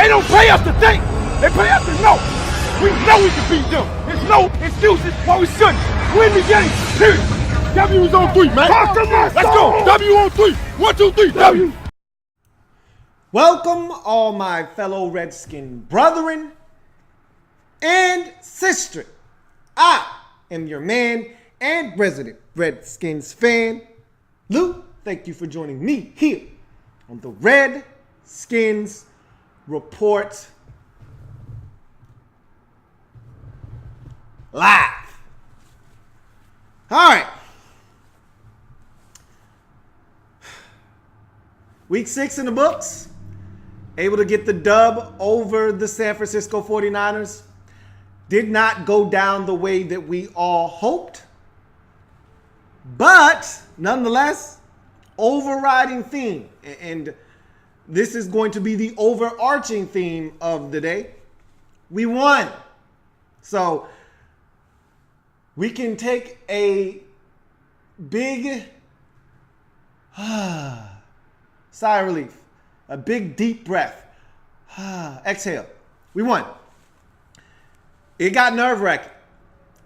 They don't pay us to think. They pay us to know. We know we can beat them. There's no excuses why we shouldn't win the game. Period. W is on 3, man. Talk to my Let's go. W on 3. 1, 2, 3. W. Welcome, all my fellow Redskin brethren and sister. I am your man and resident Redskins fan, Lou. Thank you for joining me here on the Redskins Report Live. All right. Week 6 in the books. Able to get the dub over the San Francisco 49ers. Did not go down the way that we all hoped. But nonetheless, overriding theme. And this is going to be the overarching theme of the day. We won. So we can take a big sigh of relief. A big deep breath. Exhale. We won. It got nerve-wracking.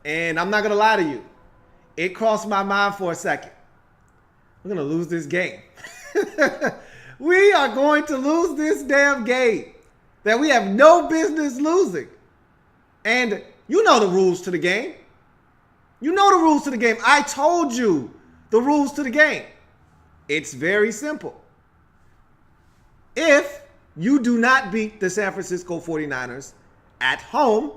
And I'm not going to lie to you. It crossed my mind for a second. We're going to lose this game. We are going to lose this damn game that we have no business losing. And you know the rules to the game. You know the rules to the game. I told you the rules to the game. It's very simple. If you do not beat the San Francisco 49ers at home,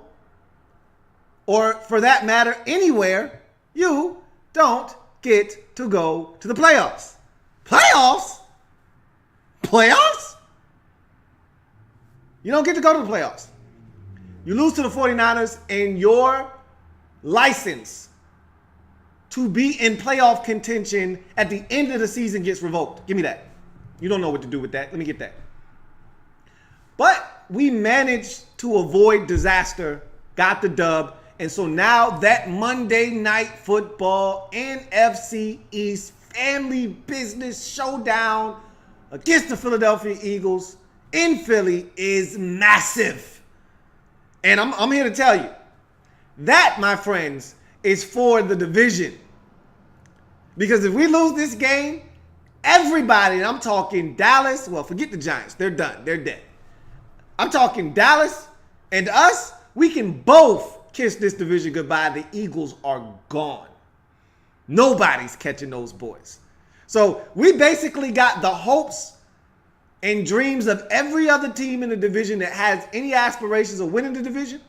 or for that matter, anywhere, you don't get to go to the playoffs. Playoffs? Playoffs? You don't get to go to the playoffs. You lose to the 49ers and your license to be in playoff contention at the end of the season gets revoked. Give me that. You don't know what to do with that. Let me get that. But we managed to avoid disaster, got the dub, and so now that Monday Night Football NFC East family business showdown against the Philadelphia Eagles in Philly is massive. And I'm here to tell you, that, my friends, is for the division. Because if we lose this game, everybody, and I'm talking Dallas, well, forget the Giants. They're done. They're dead. I'm talking Dallas and us, we can both kiss this division goodbye. The Eagles are gone. Nobody's catching those boys. So we basically got the hopes and dreams of every other team in the division that has any aspirations of winning the division.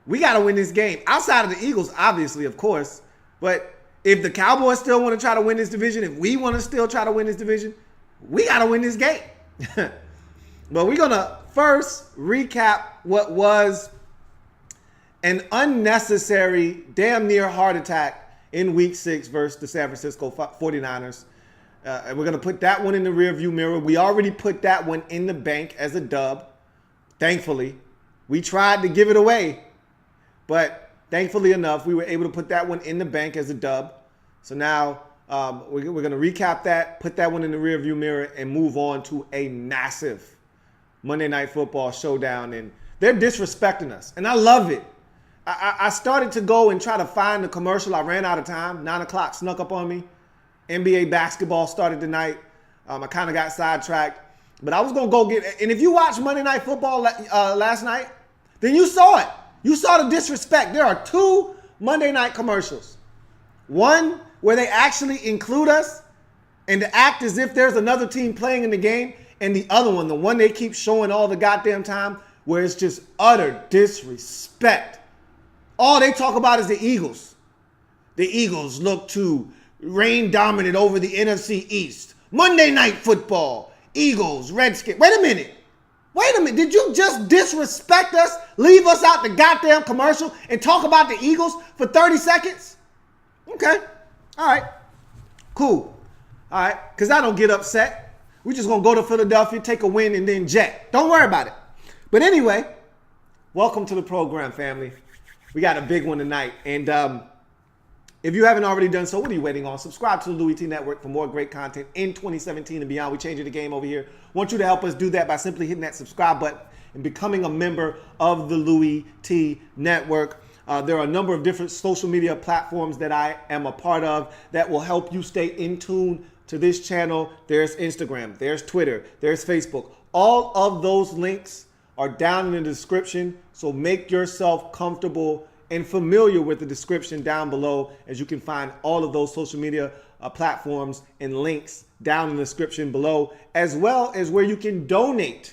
We got to win this game. Outside of the Eagles, obviously, of course. But if the Cowboys still want to try to win this division, if we want to still try to win this division, we got to win this game. But we're going to first recap what was an unnecessary, damn near heart attack in Week 6 versus the San Francisco 49ers. And we're going to put that one in the rearview mirror. We already put that one in the bank as a dub, thankfully. We tried to give it away, but thankfully enough, we were able to put that one in the bank as a dub. So now we're going to recap that, put that one in the rearview mirror, and move on to a massive Monday Night Football showdown. And they're disrespecting us, and I love it. I started to go and try to find the commercial. I ran out of time. 9 o'clock snuck up on me. NBA basketball started tonight. I kind of got sidetracked. But I was going to go get – and if you watched Monday Night Football last night, then you saw it. You saw the disrespect. There are 2 Monday night commercials. One where they actually include us and to act as if there's another team playing in the game. And the other one, the one they keep showing all the goddamn time, where it's just utter disrespect. All they talk about is the Eagles. The Eagles look to reign dominant over the NFC East. Monday Night Football. Eagles, Redskins. Wait a minute. Did you just disrespect us? Leave us out the goddamn commercial and talk about the Eagles for 30 seconds? Okay. All right. Cool. All right. Because I don't get upset. We're just going to go to Philadelphia, take a win, and then jet. Don't worry about it. But anyway, welcome to the program, family. We got a big one tonight. And If you haven't already done so, what are you waiting on? Subscribe to the Louie T Network for more great content in 2017 and beyond. We're changing the game over here. Want you to help us do that by simply hitting that subscribe button and becoming a member of the Louie T Network. There are a number of different social media platforms that I am a part of that will help you stay in tune to this channel. There's Instagram, there's Twitter, there's Facebook. All of those links are down in the description, so make yourself comfortable and familiar with the description down below, as you can find all of those social media platforms and links down in the description below, as well as where you can donate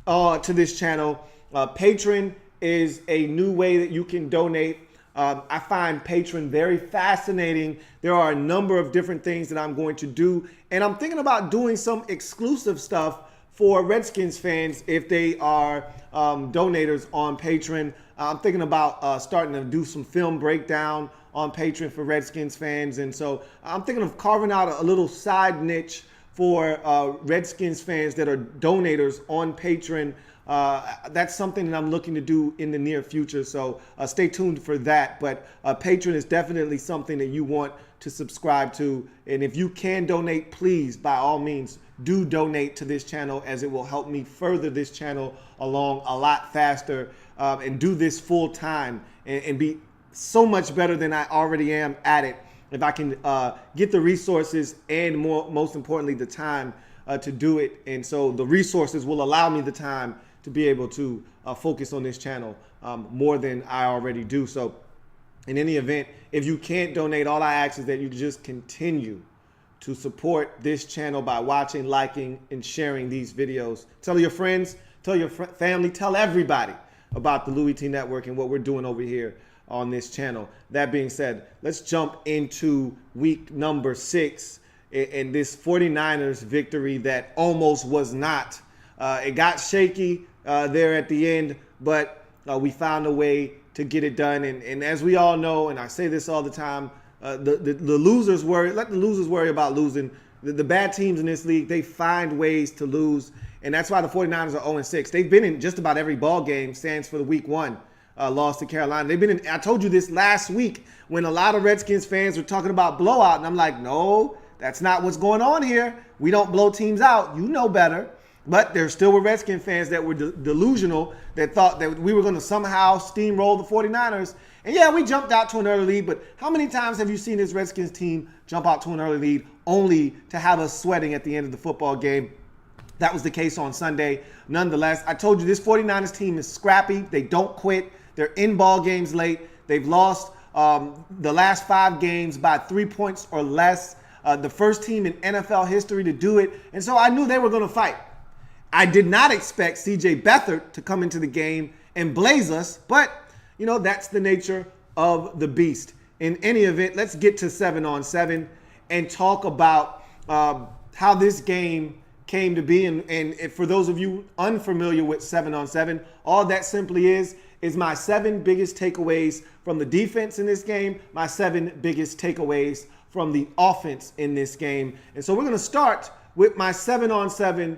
to this channel. Patreon is a new way that you can donate. I find Patreon very fascinating. There are a number of different things that I'm going to do, and I'm thinking about doing some exclusive stuff for Redskins fans if they are donators on Patreon. I'm thinking about starting to do some film breakdown on Patreon for Redskins fans. And so I'm thinking of carving out a little side niche for Redskins fans that are donators on Patreon. That's something that I'm looking to do in the near future. So stay tuned for that. But Patreon is definitely something that you want to subscribe to. And if you can donate, please, by all means, do donate to this channel, as it will help me further this channel along a lot faster and do this full time and be so much better than I already am at it. If I can get the resources and most importantly, the time to do it. And so the resources will allow me the time to be able to focus on this channel more than I already do. So in any event, if you can't donate, all I ask is that you just continue to support this channel by watching, liking, and sharing these videos. Tell your friends, tell your family, tell everybody about the Louie T Network and what we're doing over here on this channel. That being said, let's jump into week number 6 and this 49ers victory that almost was not. It got shaky there at the end, but we found a way to get it done. And as we all know, and I say this all the time, the losers worry. Let the losers worry about losing. The bad teams in this league, they find ways to lose. And that's why the 49ers are 0-6. They've been in just about every ball game stands for the week 1 loss to Carolina. They've been in, I told you this last week when a lot of Redskins fans were talking about blowout. And I'm like, no, that's not what's going on here. We don't blow teams out. You know better. But there still were Redskins fans that were delusional, that thought that we were going to somehow steamroll the 49ers. And yeah, we jumped out to an early lead, but how many times have you seen this Redskins team jump out to an early lead only to have us sweating at the end of the football game? That was the case on Sunday. Nonetheless, I told you this 49ers team is scrappy. They don't quit. They're in ball games late. They've lost the last 5 games by 3 points or less. The first team in NFL history to do it. And so I knew they were going to fight. I did not expect C.J. Beathard to come into the game and blaze us, but, you know, that's the nature of the beast. In any event, let's get to 7-on-7 and talk about how this game came to be. And for those of you unfamiliar with 7-on-7, all that simply is my 7 biggest takeaways from the defense in this game, my 7 biggest takeaways from the offense in this game. And so we're going to start with my 7-on-7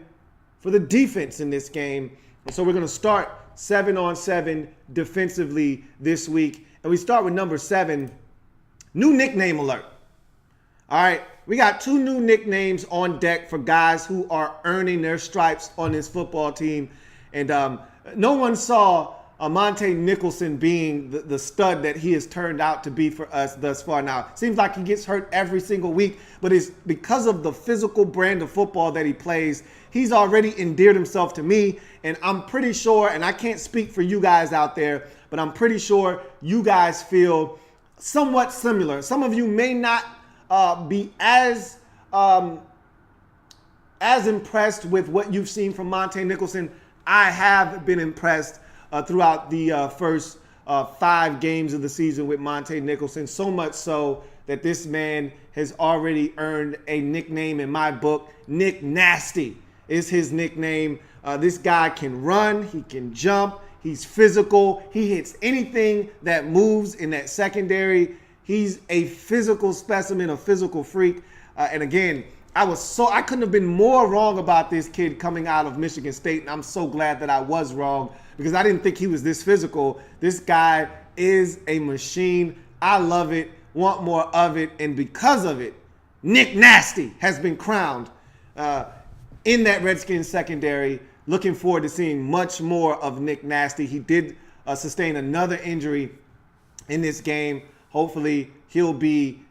for the defense in this game. And so we're going to start 7-on-7 defensively this week. And we start with number 7, new nickname alert. All right, we got 2 new nicknames on deck for guys who are earning their stripes on this football team. And no one saw Monte Nicholson being the stud that he has turned out to be for us thus far. Now, seems like he gets hurt every single week, but it's because of the physical brand of football that he plays. He's already endeared himself to me, and I'm pretty sure, and I can't speak for you guys out there, but I'm pretty sure you guys feel somewhat similar. Some of you may not be as impressed with what you've seen from Monte Nicholson. I have been impressed throughout the first 5 games of the season with Monte Nicholson, so much so that this man has already earned a nickname in my book. Nick Nasty is his nickname. This guy can run, he can jump, he's physical, he hits anything that moves in that secondary. He's a physical specimen, a physical freak. And again, I couldn't have been more wrong about this kid coming out of Michigan State, and I'm so glad that I was wrong because I didn't think he was this physical. This guy is a machine. I love it want more of it. And because of it, Nick Nasty has been crowned in that Redskins secondary. Looking forward to seeing much more of Nick Nasty. He did sustain another injury in this game. Hopefully he'll be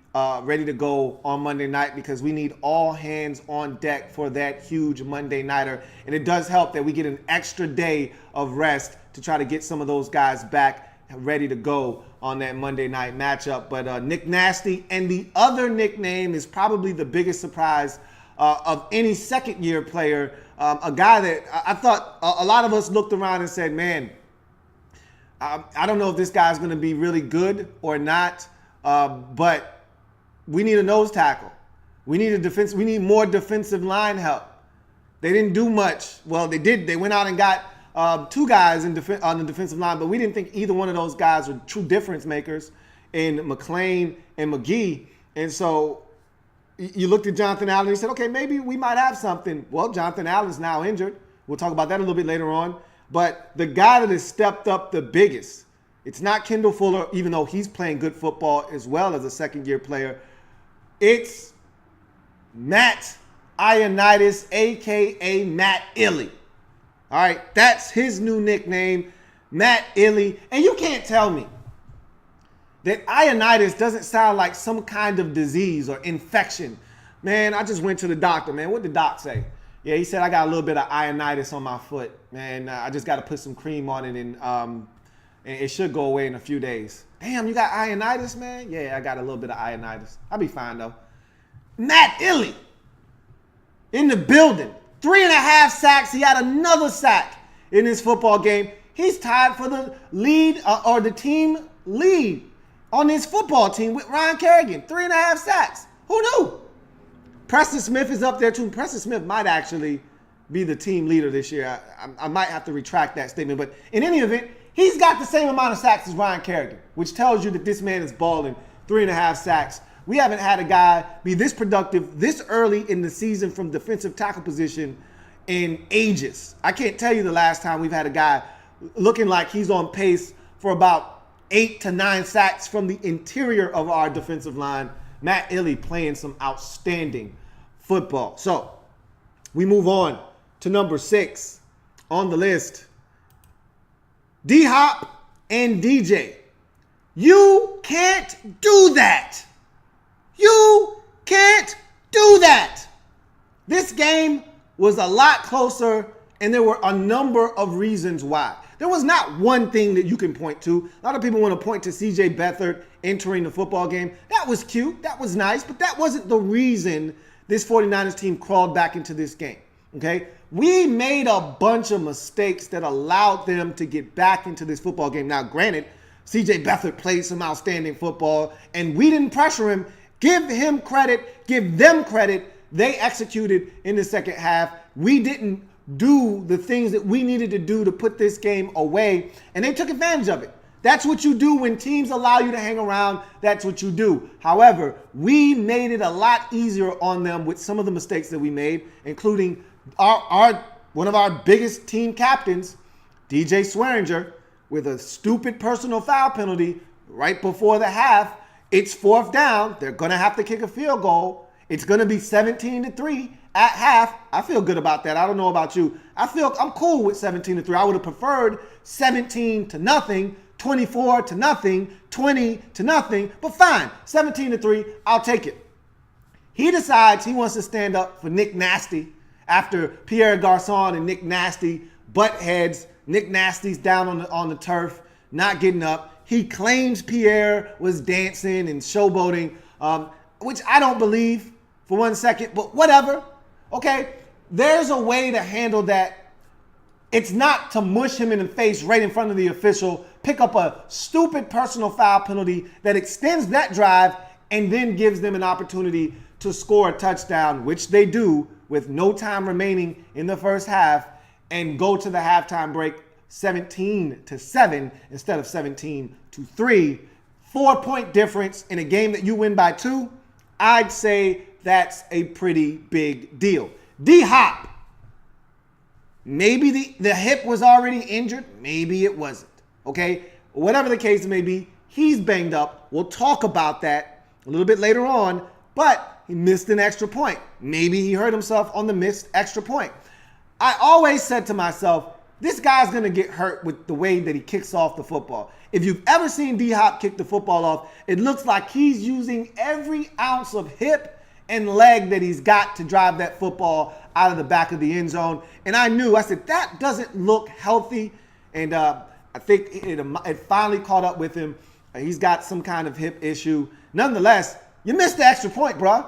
ready to go on Monday night, because we need all hands on deck for that huge Monday nighter. And it does help that we get an extra day of rest to try to get some of those guys back ready to go on that Monday night matchup. But Nick Nasty, and the other nickname is probably the biggest surprise of any second-year player, a guy that I thought a lot of us looked around and said, man, I don't know if this guy's going to be really good or not, but we need a nose tackle. We need a defense. We need more defensive line help. They didn't do much. Well, they did. They went out and got two guys on the defensive line, but we didn't think either one of those guys were true difference makers in McClain and McGee. And so you looked at Jonathan Allen and you said, okay, maybe we might have something. Well, Jonathan Allen's now injured. We'll talk about that a little bit later on. But the guy that has stepped up the biggest, it's not Kendall Fuller, even though he's playing good football as well as a second-year player. It's Matt Ioannidis, a.k.a. Matt Illy. All right, that's his new nickname, Matt Illy. And you can't tell me that Ioannidis doesn't sound like some kind of disease or infection. Man, I just went to the doctor, man. What did the doc say? Yeah, he said I got a little bit of Ioannidis on my foot. Man, I just got to put some cream on it, and it should go away in a few days. Damn, you got Ioannidis, man? Yeah, I got a little bit of Ioannidis. I'll be fine, though. Matt Illy in the building. 3.5 sacks. He had another sack in this football game. He's tied for the lead or the team lead on this football team with Ryan Kerrigan. 3.5 sacks. Who knew? Preston Smith is up there, too. Preston Smith might actually be the team leader this year. I might have to retract that statement. But in any event, he's got the same amount of sacks as Ryan Kerrigan, which tells you that this man is balling. 3.5 sacks. We haven't had a guy be this productive this early in the season from defensive tackle position in ages. I can't tell you the last time we've had a guy looking like he's on pace for about 8 to 9 sacks from the interior of our defensive line. Matt Illy playing some outstanding football. So we move on to number 6 on the list. D-Hop and DJ. You can't do that. You can't do that. This game was a lot closer, and there were a number of reasons why. There was not one thing that you can point to. A lot of people want to point to C.J. Beathard entering the football game. That was cute. That was nice, but that wasn't the reason this 49ers team crawled back into this game, okay? We made a bunch of mistakes that allowed them to get back into this football game. Now, granted, C.J. Beathard played some outstanding football, and we didn't pressure him. Give him credit. Give them credit. They executed in the second half. We didn't do the things that we needed to do to put this game away, and they took advantage of it. That's what you do when teams allow you to hang around. That's what you do. However, we made it a lot easier on them with some of the mistakes that we made, including one of our biggest team captains, DJ Swearinger, with a stupid personal foul penalty right before the half. It's 4th down. They're going to have to kick a field goal. It's going to be 17-3 at half. I feel good about that. I don't know about you. I'm cool with 17-3. I would have preferred 17-0, 24-0, 20-0, but fine. 17-3, I'll take it. He decides he wants to stand up for Nick Nasty after Pierre Garçon and Nick Nasty butt heads. Nick Nasty's down on the turf, not getting up. He claims Pierre was dancing and showboating, which I don't believe for 1 second, but whatever. Okay, there's a way to handle that. It's not to mush him in the face right in front of the official, pick up a stupid personal foul penalty that extends that drive and then gives them an opportunity to score a touchdown, which they do with no time remaining in the first half, and go to the halftime break 17-7 instead of 17-3. 4-point difference in a game that you win by 2. I'd say that's a pretty big deal. D-Hop. Maybe the hip was already injured. Maybe it wasn't. Okay? Whatever the case may be, he's banged up. We'll talk about that a little bit later on, but he missed an extra point. Maybe he hurt himself on the missed extra point. I always said to myself, this guy's going to get hurt with the way that he kicks off the football. If you've ever seen D-Hop kick the football off, it looks like he's using every ounce of hip and leg that he's got to drive that football out of the back of the end zone. And I said, that doesn't look healthy. And I think it finally caught up with him. He's got some kind of hip issue. Nonetheless, you missed the extra point, bro.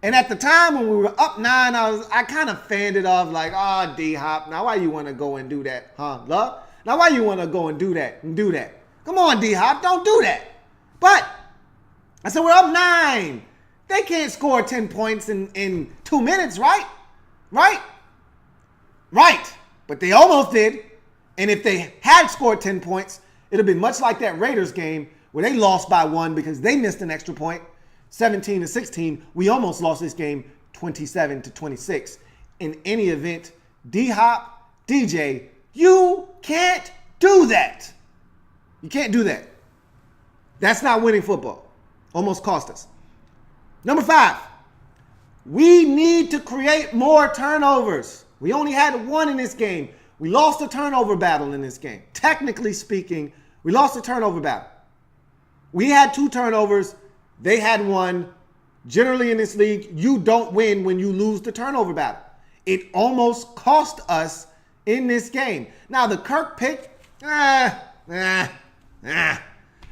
And at the time when we were up 9, I kind of fanned it off like, oh, D-Hop, now why you want to go and do that, huh, love? Now why you want to go and do that and do that? Come on, D-Hop, don't do that. But I said, we're up 9. They can't score 10 points in 2 minutes, right? Right? Right. But they almost did. And if they had scored 10 points, it would have been much like that Raiders game where they lost by 1 because they missed an extra point. 17-16, we almost lost this game 27-26. In any event, D-Hop, DJ, you can't do that. You can't do that. That's not winning football. Almost cost us. Number 5, we need to create more turnovers. We only had 1 in this game. We lost a turnover battle in this game. Technically speaking, we lost a turnover battle. We had 2 turnovers. They had 1. Generally in this league, you don't win when you lose the turnover battle. It almost cost us in this game. Now, the Kirk pick, I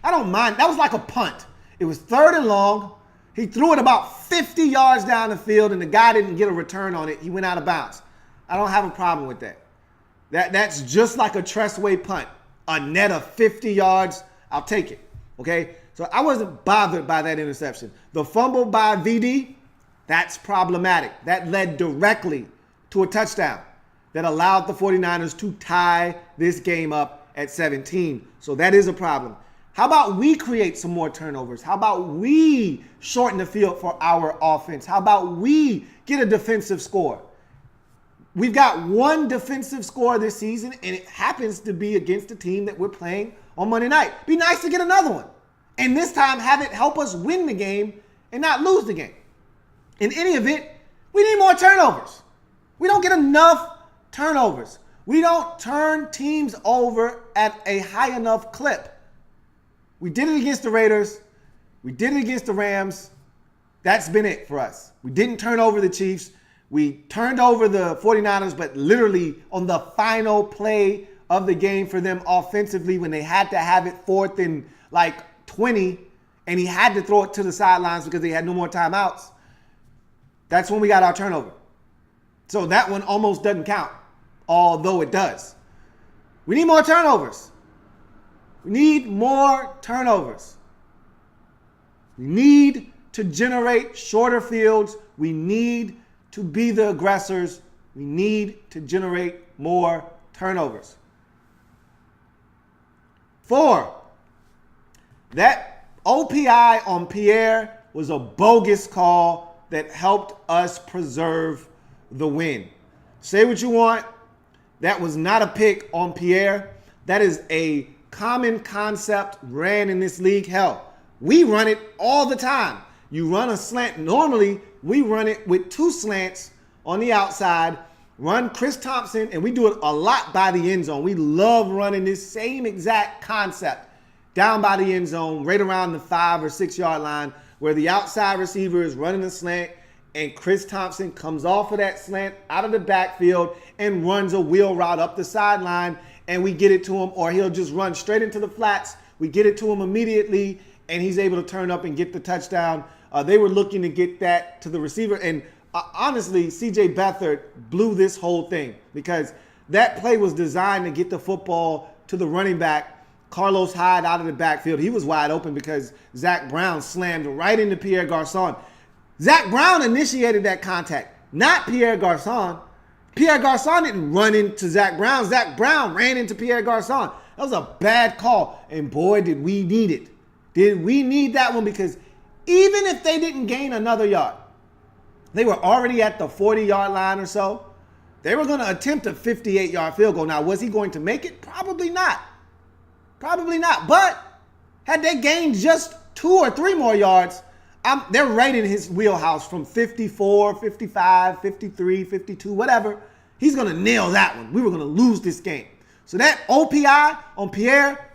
don't mind. That was like a punt. It was 3rd and long. He threw it about 50 yards down the field, and the guy didn't get a return on it. He went out of bounds. I don't have a problem with that. That's just like a Tressway punt. A net of 50 yards, I'll take it. Okay? So I wasn't bothered by that interception. The fumble by VD, that's problematic. That led directly to a touchdown that allowed the 49ers to tie this game up at 17. So that is a problem. How about we create some more turnovers? How about we shorten the field for our offense? How about we get a defensive score? We've got 1 defensive score this season, and it happens to be against the team that we're playing on Monday night. Be nice to get another one. And this time, have it help us win the game and not lose the game. In any event, we need more turnovers. We don't get enough turnovers. We don't turn teams over at a high enough clip. We did it against the Raiders. We did it against the Rams. That's been it for us. We didn't turn over the Chiefs. We turned over the 49ers, but literally on the final play of the game for them offensively when they had to have it 4th and like 20, and he had to throw it to the sidelines because they had no more timeouts. That's when we got our turnover. So that one almost doesn't count, although it does. We need more turnovers. We need more turnovers. We need to generate shorter fields. We need to be the aggressors. We need to generate more turnovers. 4, that OPI on Pierre was a bogus call that helped us preserve the win. Say what you want. That was not a pick on Pierre. That is a common concept ran in this league. Hell, we run it all the time. You run a slant. Normally, we run it with 2 slants on the outside. Run Chris Thompson, and we do it a lot by the end zone. We love running this same exact concept down by the end zone, right around the 5 or 6 yard line, where the outside receiver is running a slant, and Chris Thompson comes off of that slant out of the backfield and runs a wheel route up the sideline, and we get it to him, or he'll just run straight into the flats. We get it to him immediately, and he's able to turn up and get the touchdown. They were looking to get that to the receiver, and honestly, CJ Beathard blew this whole thing because that play was designed to get the football to the running back, Carlos Hyde, out of the backfield. He was wide open because Zach Brown slammed right into Pierre Garçon. Zach Brown initiated that contact, not Pierre Garçon. Pierre Garçon didn't run into Zach Brown. Zach Brown ran into Pierre Garçon. That was a bad call. And boy, did we need it. Did we need that one? Because even if they didn't gain another yard, they were already at the 40-yard line or so. They were going to attempt a 58-yard field goal. Now, was he going to make it? Probably not. Probably not. But had they gained just 2 or 3 more yards, They're right in his wheelhouse from 54, 55, 53, 52, whatever. He's going to nail that one. We were going to lose this game. So that OPI on Pierre,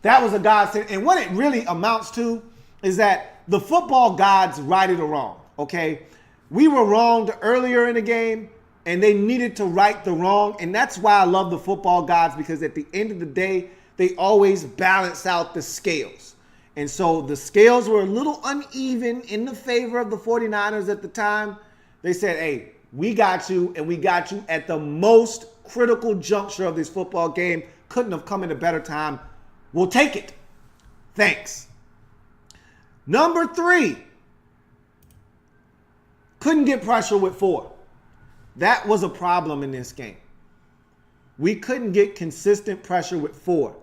that was a godsend. And what it really amounts to is that the football gods righted or wrong, okay? We were wronged earlier in the game, and they needed to right the wrong. And that's why I love the football gods, because at the end of the day, they always balance out the scales. And so the scales were a little uneven in the favor of the 49ers at the time. They said, hey, we got you, and we got you at the most critical juncture of this football game. Couldn't have come at a better time. We'll take it. Thanks. Number 3, couldn't get pressure with 4. That was a problem in this game. We couldn't get consistent pressure with 4.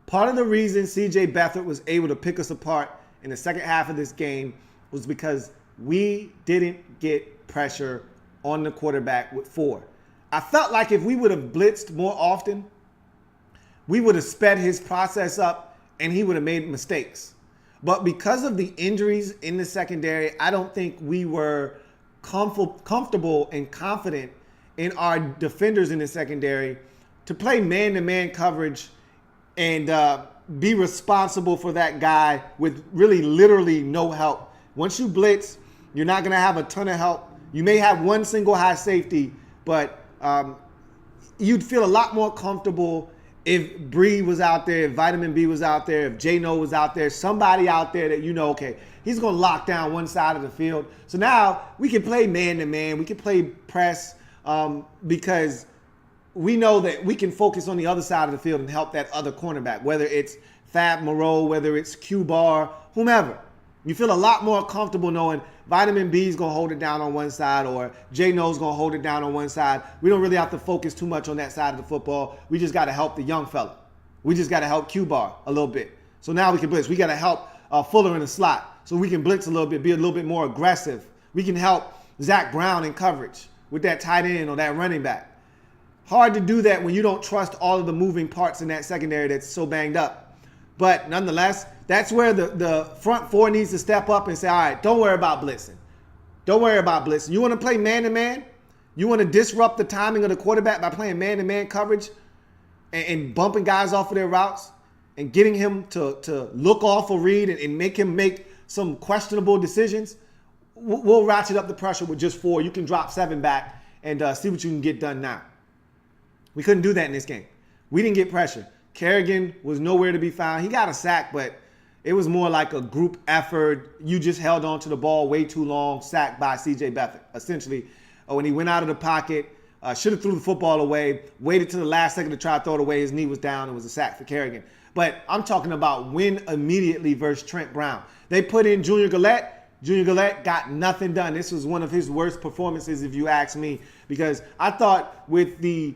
Part of the reason C.J. Beathard was able to pick us apart in the second half of this game was because we didn't get pressure on the quarterback with 4. I felt like if we would have blitzed more often, we would have sped his process up and he would have made mistakes. But because of the injuries in the secondary, I don't think we were comfortable and confident in our defenders in the secondary to play man-to-man coverage and be responsible for that guy with really literally no help. Once you blitz, you're not going to have a ton of help. You may have one single high safety, but you'd feel a lot more comfortable if Bree was out there, if Vitamin B was out there, if J-No was out there, somebody out there that you know, okay, he's going to lock down one side of the field. So now we can play man-to-man. We can play press because we know that we can focus on the other side of the field and help that other cornerback, whether it's Fab Moreau, whether it's Q-Bar, whomever. You feel a lot more comfortable knowing Vitamin B is going to hold it down on one side or J-No's going to hold it down on one side. We don't really have to focus too much on that side of the football. We just got to help the young fella. We just got to help Q-Bar a little bit. So now we can blitz. We got to help Fuller in the slot so we can blitz a little bit, be a little bit more aggressive. We can help Zach Brown in coverage with that tight end or that running back. Hard to do that when you don't trust all of the moving parts in that secondary that's so banged up. But nonetheless, that's where the front 4 needs to step up and say, all right, don't worry about blitzing. Don't worry about blitzing. You want to play man-to-man? You want to disrupt the timing of the quarterback by playing man-to-man coverage and bumping guys off of their routes and getting him to look off a read and make him make some questionable decisions? We'll ratchet up the pressure with just 4. You can drop 7 back and see what you can get done now. We couldn't do that in this game. We didn't get pressure. Kerrigan was nowhere to be found. He got a sack, but it was more like a group effort. You just held on to the ball way too long, sacked by C.J. Beathard. Essentially, when he went out of the pocket, should have threw the football away, waited till the last second to try to throw it away. His knee was down. It was a sack for Kerrigan. But I'm talking about win immediately versus Trent Brown. They put in Junior Gillette. Junior Gillette got nothing done. This was one of his worst performances, if you ask me, because I thought with the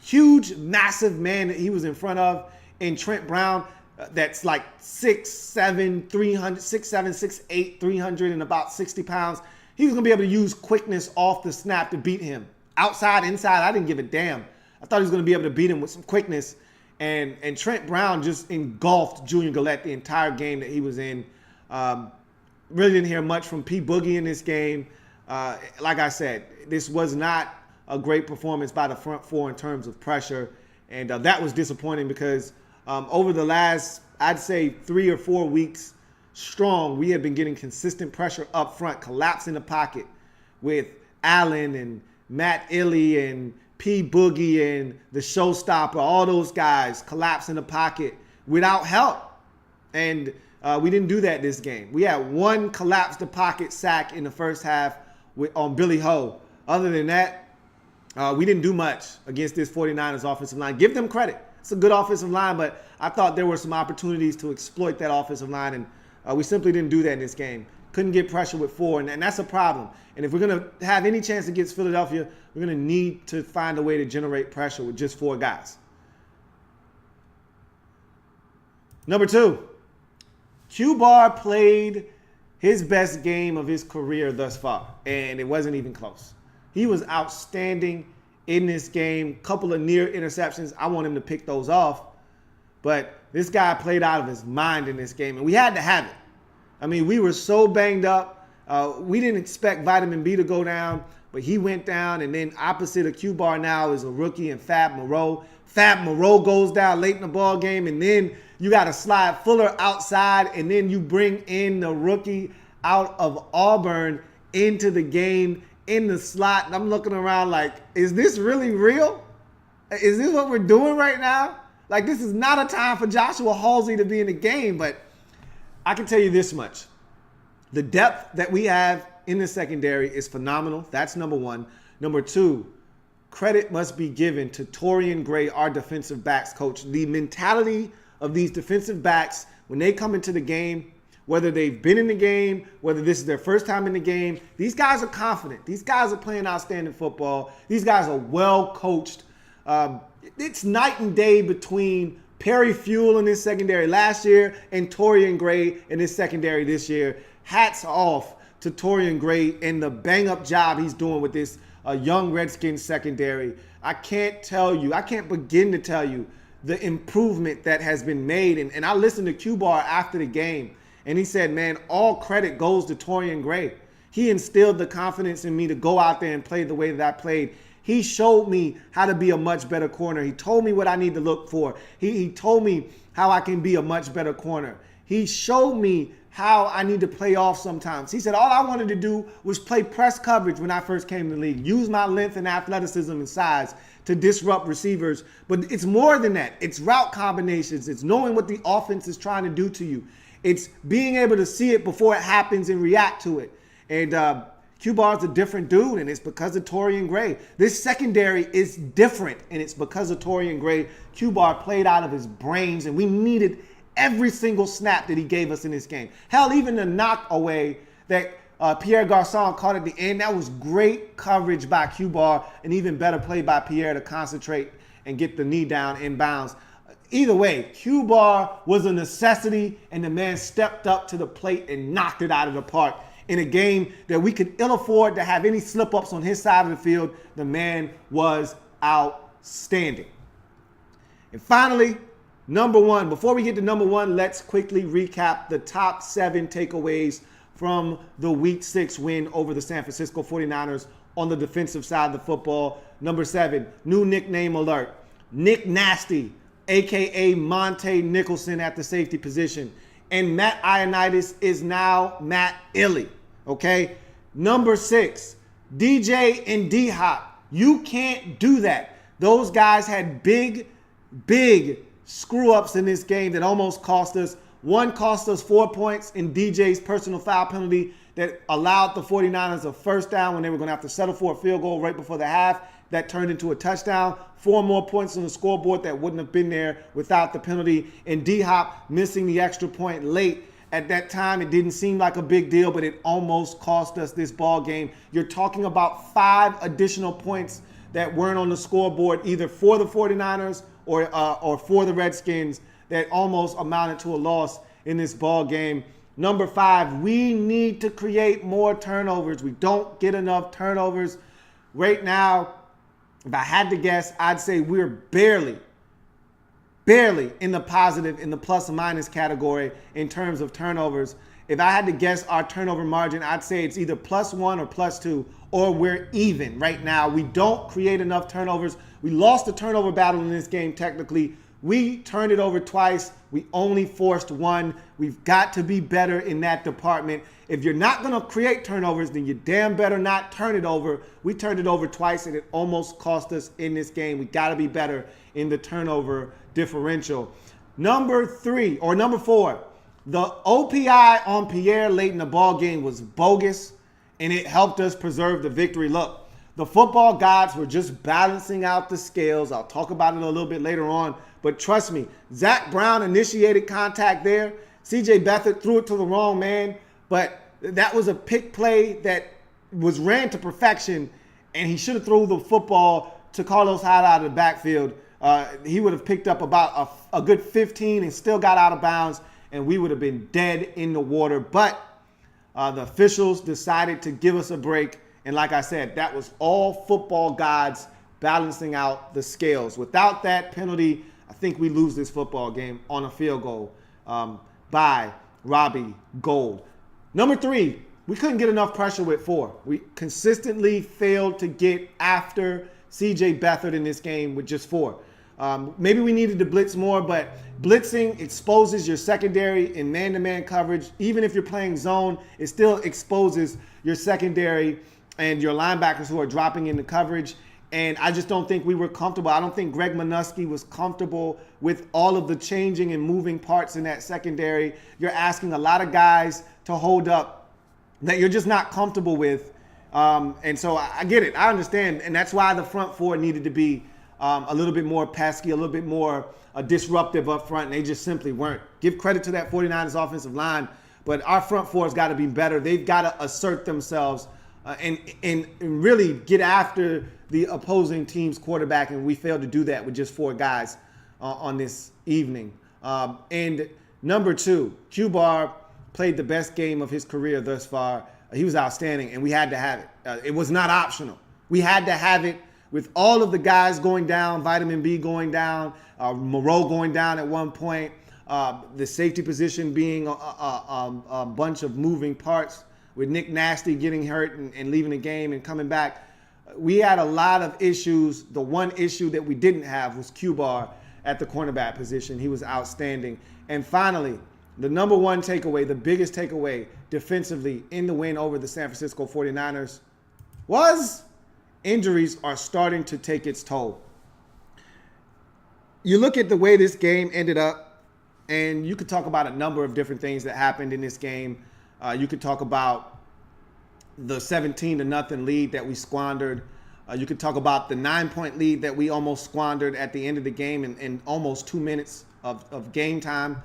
huge, massive man that he was in front of in Trent Brown, that's like 6'7", 300, 6'7", 6'8", 300 and about 60 pounds. He was going to be able to use quickness off the snap to beat him. Outside, inside, I didn't give a damn. I thought he was going to be able to beat him with some quickness. And Trent Brown just engulfed Junior Gillette the entire game that he was in. Really didn't hear much from P. Boogie in this game. Like I said, this was not a great performance by the front 4 in terms of pressure. And that was disappointing because over the last, I'd say 3 or 4 weeks strong, we have been getting consistent pressure up front, collapse in the pocket with Allen and Matt Illey and P. Boogie and the Showstopper, all those guys collapse in the pocket without help. And we didn't do that this game. We had 1 collapse the pocket sack in the first half on Billy Ho. Other than that, we didn't do much against this 49ers offensive line. Give them credit. It's a good offensive line, but I thought there were some opportunities to exploit that offensive line, and we simply didn't do that in this game. Couldn't get pressure with 4, and that's a problem. And if we're going to have any chance against Philadelphia, we're going to need to find a way to generate pressure with just 4 guys. Number 2, Q-Bar played his best game of his career thus far, and it wasn't even close. He was outstanding in this game. Couple of near interceptions. I want him to pick those off. But this guy played out of his mind in this game, and we had to have it. I mean, we were so banged up. We didn't expect Vitamin B to go down, but he went down. And then opposite of Q-Bar now is a rookie and Fab Moreau. Fab Moreau goes down late in the ball game, and then you got to slide Fuller outside, and then you bring in the rookie out of Auburn into the game in the slot. And I'm looking around like, is this really real? Is this what we're doing right now? Like, this is not a time for Joshua Halsey to be in the game, but I can tell you this much. The depth that we have in the secondary is phenomenal. That's number one. Number two, credit must be given to Torian Gray, our defensive backs coach. The mentality of these defensive backs when they come into the game, whether they've been in the game, whether this is their first time in the game, these guys are confident. These guys are playing outstanding football. These guys are well coached. It's night and day between Perry Fuel in his secondary last year and Torian Gray in his secondary this year. Hats off to Torian Gray and the bang-up job he's doing with this young Redskins secondary. I can't begin to tell you the improvement that has been made. And I listened to Q-Bar after the game, and he said, man, all credit goes to Torian Gray. He instilled the confidence in me to go out there and play the way that I played. He showed me how to be a much better corner. He told me what I need to look for. He told me how I can be a much better corner. He showed me how I need to play off sometimes. He said all I wanted to do was play press coverage when I first came to the league. Use my length and athleticism and size to disrupt receivers. But it's more than that. It's route combinations. It's knowing what the offense is trying to do to you. It's being able to see it before it happens and react to it. And Q-Bar's a different dude, and it's because of Torian Gray. This secondary is different, and it's because of Torian Gray. Q-Bar played out of his brains, and we needed every single snap that he gave us in this game. Hell, even the knock away that Pierre Garçon caught at the end, that was great coverage by Q-Bar, and even better play by Pierre to concentrate and get the knee down inbounds. Either way, Q-Bar was a necessity, and the man stepped up to the plate and knocked it out of the park. In a game that we could ill afford to have any slip-ups on his side of the field, the man was outstanding. And finally, number one. Before we get to number one, let's quickly recap the top 7 takeaways from the Week 6 win over the San Francisco 49ers on the defensive side of the football. Number 7, new nickname alert. Nick Nasty, a.k.a. Monte Nicholson at the safety position. And Matt Ioannidis is now Matt Illy. Okay? Number 6, DJ and D-Hop. You can't do that. Those guys had big screw-ups in this game that almost cost us. One cost us 4 points in DJ's personal foul penalty that allowed the 49ers a first down when they were going to have to settle for a field goal right before the half. That turned into a touchdown. 4 more points on the scoreboard that wouldn't have been there without the penalty. And D-Hop missing the extra point late. At that time, it didn't seem like a big deal, but it almost cost us this ball game. You're talking about 5 additional points that weren't on the scoreboard, either for the 49ers or for the Redskins, that almost amounted to a loss in this ball game. Number 5, we need to create more turnovers. We don't get enough turnovers. Right now, if I had to guess, I'd say we're barely in the positive, in the plus or minus category in terms of turnovers. If I had to guess our turnover margin, I'd say it's either +1 or +2, or we're even right now. We don't create enough turnovers. We lost the turnover battle in this game technically. We turned it over twice. We only forced 1. We've got to be better in that department. If you're not going to create turnovers, then you damn better not turn it over. We turned it over twice, and it almost cost us in this game. We got to be better in the turnover differential. Number 4, the OPI on Pierre late in the ball game was bogus, and it helped us preserve the victory. Look, the football gods were just balancing out the scales. I'll talk about it a little bit later on, but trust me, Zach Brown initiated contact there. CJ Beathard threw it to the wrong man, but that was a pick play that was ran to perfection, and he should have thrown the football to Carlos Hyde out of the backfield. He would have picked up about a good 15 and still got out of bounds, and we would have been dead in the water. But the officials decided to give us a break, and like I said, that was all football gods balancing out the scales. Without that penalty, I think we lose this football game on a field goal by Robbie Gould. Number 3, we couldn't get enough pressure with 4. We consistently failed to get after C.J. Beathard in this game with just 4. Maybe we needed to blitz more, but blitzing exposes your secondary in man-to-man coverage. Even if you're playing zone, it still exposes your secondary and your linebackers who are dropping into coverage. And I just don't think we were comfortable. I don't think Greg Minuski was comfortable with all of the changing and moving parts in that secondary. You're asking a lot of guys to hold up that you're just not comfortable with. And so I get it. I understand. And that's why the front 4 needed to be a little bit more pesky, a little bit more disruptive up front, and they just simply weren't. Give credit to that 49ers offensive line, but our front 4 has got to be better. They've got to assert themselves and really get after the opposing team's quarterback, and we failed to do that with just 4 guys on this evening. And number 2, Q-Bar played the best game of his career thus far. He was outstanding, and we had to have it. It was not optional. We had to have it. With all of the guys going down, Vitamin B going down, Moreau going down at one point, the safety position being a bunch of moving parts, with Nick Nasty getting hurt and leaving the game and coming back. We had a lot of issues. The one issue that we didn't have was Q-Bar at the cornerback position. He was outstanding. And finally, the number 1 takeaway, the biggest takeaway defensively in the win over the San Francisco 49ers was injuries are starting to take its toll. You look at the way this game ended up, and you could talk about a number of different things that happened in this game. You could talk about the 17-0 lead that we squandered. You could talk about the 9-point lead that we almost squandered at the end of the game in almost 2 minutes of game time.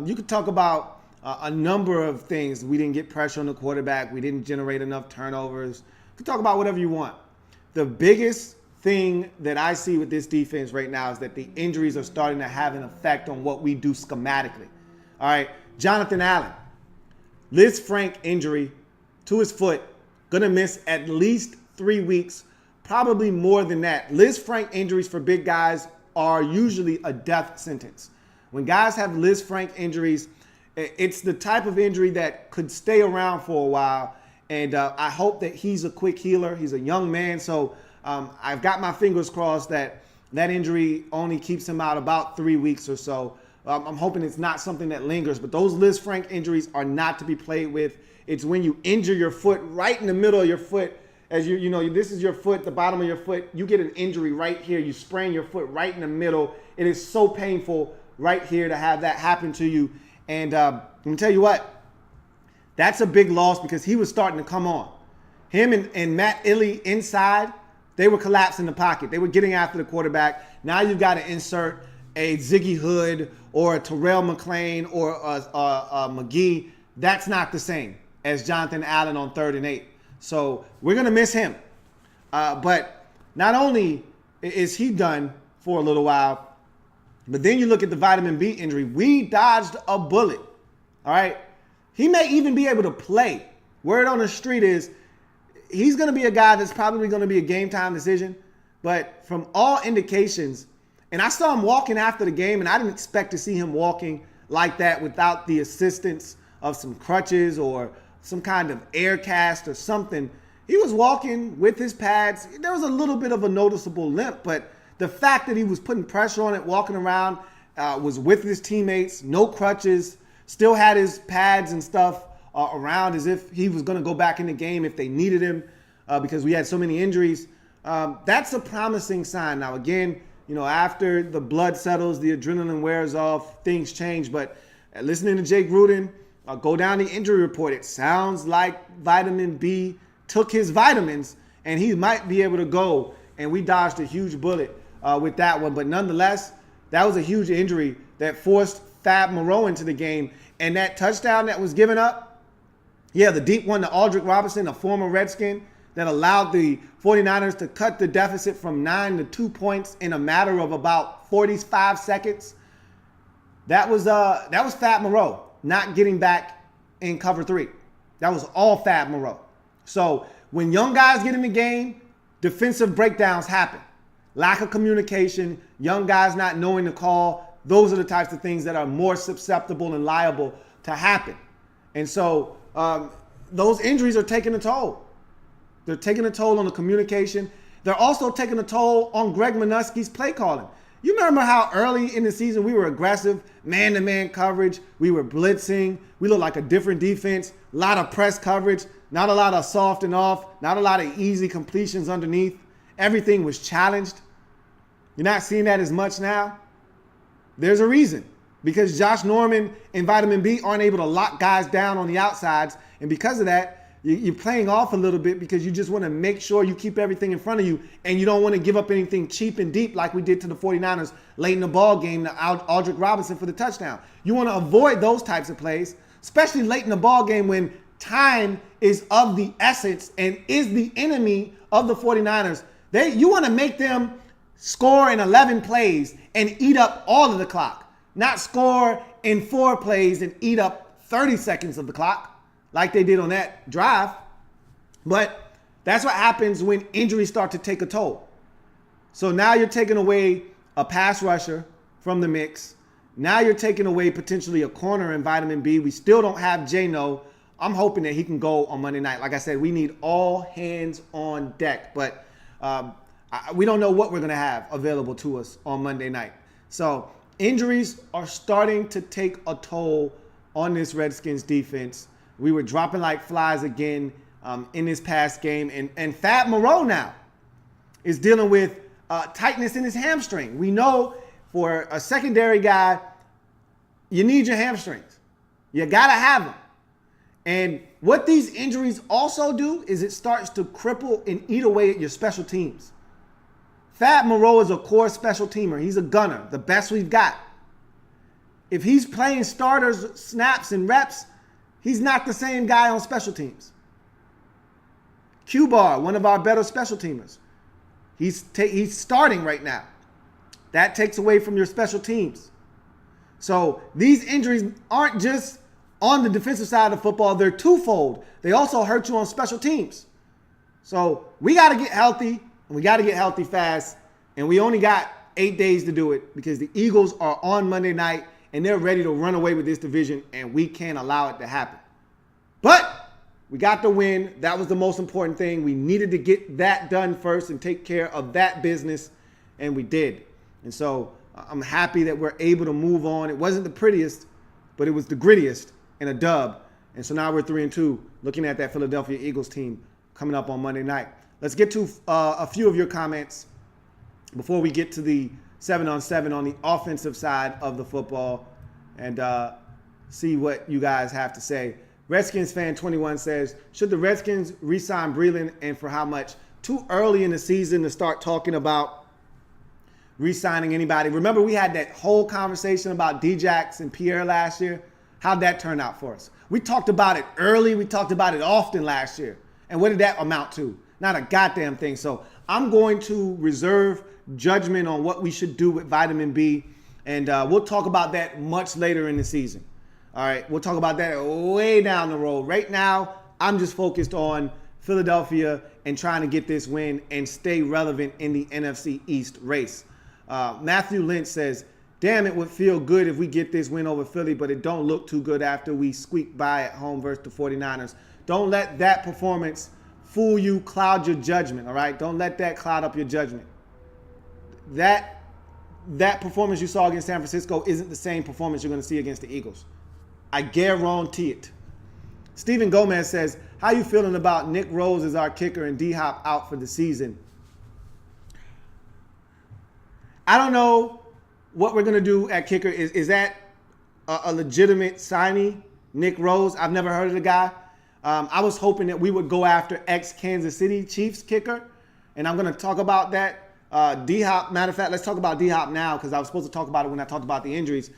You could talk about a number of things. We didn't get pressure on the quarterback. We didn't generate enough turnovers. You could talk about whatever you want. The biggest thing that I see with this defense right now is that the injuries are starting to have an effect on what we do schematically. All right, Jonathan Allen, Liz Frank injury to his foot, gonna miss at least 3 weeks, probably more than that. Liz Frank injuries for big guys are usually a death sentence. When guys have Liz Frank injuries, it's the type of injury that could stay around for a while. And I hope that he's a quick healer. He's a young man, so I've got my fingers crossed that injury only keeps him out about 3 weeks or so. I'm hoping it's not something that lingers, but those Liz Frank injuries are not to be played with. It's when you injure your foot right in the middle of your foot, as you know, this is your foot, the bottom of your foot. You get an injury right here. You sprain your foot right in the middle. It is so painful right here to have that happen to you. And let me tell you what. That's a big loss because he was starting to come on. Him and Matt Illey inside, they were collapsing the pocket. They were getting after the quarterback. Now you've got to insert a Ziggy Hood or a Terrell McClain or a McGee. That's not the same as Jonathan Allen on 3rd and 8. So we're going to miss him. But not only is he done for a little while, but then you look at the vitamin B injury. We dodged a bullet. All right. He may even be able to play. Word on the street is he's going to be a guy that's probably going to be a game time decision. But from all indications, and I saw him walking after the game, and I didn't expect to see him walking like that without the assistance of some crutches or some kind of air cast or something. He was walking with his pads. There was a little bit of a noticeable limp, but the fact that he was putting pressure on it, walking around, was with his teammates, no crutches, still had his pads and stuff around as if he was going to go back in the game if they needed him because we had so many injuries. That's a promising sign. Now, again, after the blood settles, the adrenaline wears off, things change. But listening to Jake Gruden go down the injury report, it sounds like vitamin B took his vitamins and he might be able to go. And we dodged a huge bullet with that one. But nonetheless, that was a huge injury that forced Fab Moreau into the game. And that touchdown that was given up, the deep one to Aldrick Robinson, a former Redskin, that allowed the 49ers to cut the deficit from 9 to 2 points in a matter of about 45 seconds. That was Fab Moreau not getting back in cover 3. That was all Fab Moreau. So when young guys get in the game, defensive breakdowns happen. Lack of communication, young guys not knowing the call. Those are the types of things that are more susceptible and liable to happen. And so those injuries are taking a toll. They're taking a toll on the communication. They're also taking a toll on Greg Minuski's play calling. You remember how early in the season we were aggressive, man-to-man coverage. We were blitzing. We looked like a different defense. A lot of press coverage. Not a lot of soft and off. Not a lot of easy completions underneath. Everything was challenged. You're not seeing that as much now. There's a reason. Because Josh Norman and Vitamin B aren't able to lock guys down on the outsides. And because of that, you're playing off a little bit because you just want to make sure you keep everything in front of you and you don't want to give up anything cheap and deep like we did to the 49ers late in the ball game to Aldrick Robinson for the touchdown. You want to avoid those types of plays, especially late in the ball game when time is of the essence and is the enemy of the 49ers. You want to make them score in 11 plays and eat up all of the clock, not score in 4 plays and eat up 30 seconds of the clock, like they did on that drive. But that's what happens when injuries start to take a toll. So now you're taking away a pass rusher from the mix. Now you're taking away potentially a corner in Vitamin B. We still don't have J-No. I'm hoping that he can go on Monday night. Like I said, we need all hands on deck. But we don't know what we're going to have available to us on Monday night. So injuries are starting to take a toll on this Redskins defense. We were dropping like flies again in this past game. And Fab Moreau now is dealing with tightness in his hamstring. We know for a secondary guy, you need your hamstrings. You got to have them. And what these injuries also do is it starts to cripple and eat away at your special teams. Fab Moreau is a core special teamer. He's a gunner, the best we've got. If he's playing starters, snaps, and reps, he's not the same guy on special teams. Q-Bar, one of our better special teamers. He's starting right now. That takes away from your special teams. So these injuries aren't just on the defensive side of football. They're twofold. They also hurt you on special teams. So we got to get healthy, and we got to get healthy fast. And we only got 8 days to do it because the Eagles are on Monday night, and they're ready to run away with this division, and we can't allow it to happen. But we got the win. That was the most important thing. We needed to get that done first and take care of that business, and we did. And so I'm happy that we're able to move on. It wasn't the prettiest, but it was the grittiest and a dub. And so now we're 3-2, looking at that Philadelphia Eagles team coming up on Monday night. Let's get to a few of your comments before we get to the 7-on-7 on the offensive side of the football and see what you guys have to say. Redskins fan 21 says, should the Redskins re-sign Breeland and for how much? Too early in the season to start talking about re-signing anybody. Remember we had that whole conversation about Djax and Pierre last year? How'd that turn out for us? We talked about it early. We talked about it often last year. And what did that amount to? Not a goddamn thing. So I'm going to reserve judgment on what we should do with Vitamin B. And we'll talk about that much later in the season. All right, we'll talk about that way down the road. Right now, I'm just focused on Philadelphia and trying to get this win and stay relevant in the NFC East race. Matthew Lynch says, damn, it would feel good if we get this win over Philly, but it don't look too good after we squeak by at home versus the 49ers. Don't let that performance fool you, cloud your judgment, all right? Don't let that cloud up your judgment. That performance you saw against San Francisco isn't the same performance you're going to see against the Eagles. I guarantee it. Stephen Gomez says, how you feeling about Nick Rose as our kicker and D-Hop out for the season? I don't know what we're going to do at kicker. Is that a legitimate signing, Nick Rose? I've never heard of the guy. I was hoping that we would go after ex-Kansas City Chiefs kicker, and I'm going to talk about that. D-Hop, matter of fact, let's talk about D-Hop now because I was supposed to talk about it when I talked about the injuries.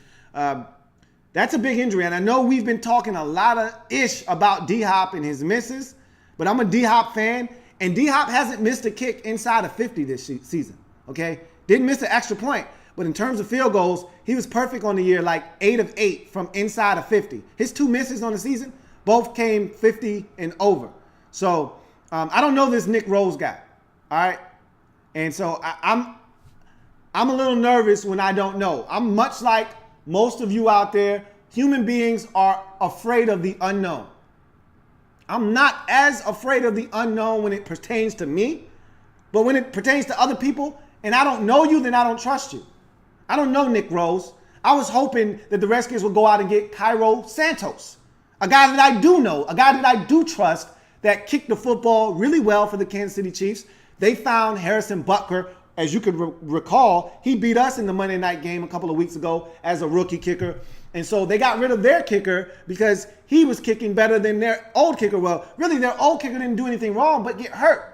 That's a big injury, and I know we've been talking a lot of ish about D-Hop and his misses, but I'm a D-Hop fan, and D-Hop hasn't missed a kick inside of 50 this season, okay? Didn't miss an extra point, but in terms of field goals, he was perfect on the year, like 8 of 8 from inside of 50. His 2 misses on the season both came 50 and over. So I don't know this Nick Rose guy, all right? And so I'm a little nervous when I don't know. I'm much like most of you out there human beings are afraid of the unknown. I'm not as afraid of the unknown when it pertains to me, but when it pertains to other people and I don't know you, then I don't trust you. I don't know Nick Rose. I was hoping that the Redskins would go out and get Cairo Santos, a guy that I do know, a guy that I do trust, that kicked the football really well for the Kansas City Chiefs. They found Harrison Butker. As you could recall, he beat us in the Monday night game a couple of weeks ago as a rookie kicker. And so they got rid of their kicker because he was kicking better than their old kicker. Well, really, their old kicker didn't do anything wrong but get hurt.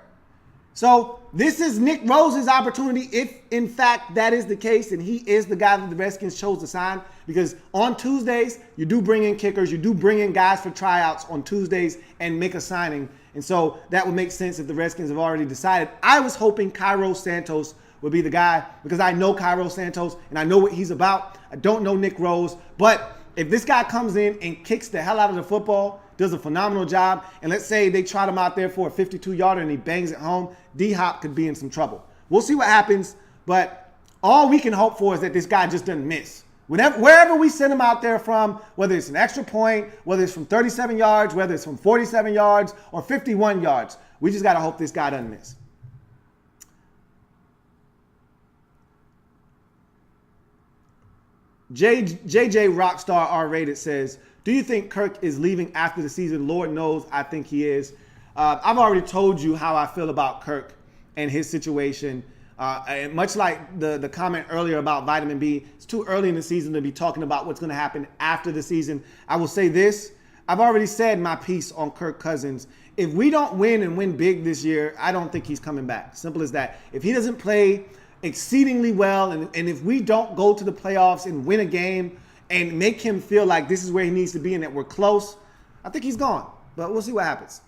So this is Nick Rose's opportunity, if in fact that is the case, and he is the guy that the Redskins chose to sign, because on Tuesdays, you do bring in kickers, you do bring in guys for tryouts on Tuesdays and make a signing. And so that would make sense if the Redskins have already decided. I was hoping Cairo Santos would be the guy because I know Cairo Santos and I know what he's about. I don't know Nick Rose, but if this guy comes in and kicks the hell out of the football, does a phenomenal job, and let's say they trot him out there for a 52-yarder and he bangs it home, D-Hop could be in some trouble. We'll see what happens, but all we can hope for is that this guy just doesn't miss. Wherever we send him out there from, whether it's an extra point, whether it's from 37 yards, whether it's from 47 yards or 51 yards, we just got to hope this guy doesn't miss. JJ Rockstar R-rated says, do you think Kirk is leaving after the season? Lord knows I think he is. I've already told you how I feel about Kirk and his situation. And much like the comment earlier about vitamin B, it's too early in the season to be talking about what's going to happen after the season. I will say this. I've already said my piece on Kirk Cousins. If we don't win and win big this year, I don't think he's coming back. Simple as that. If he doesn't play exceedingly well, and if we don't go to the playoffs and win a game and make him feel like this is where he needs to be and that we're close, I think he's gone. But we'll see what happens.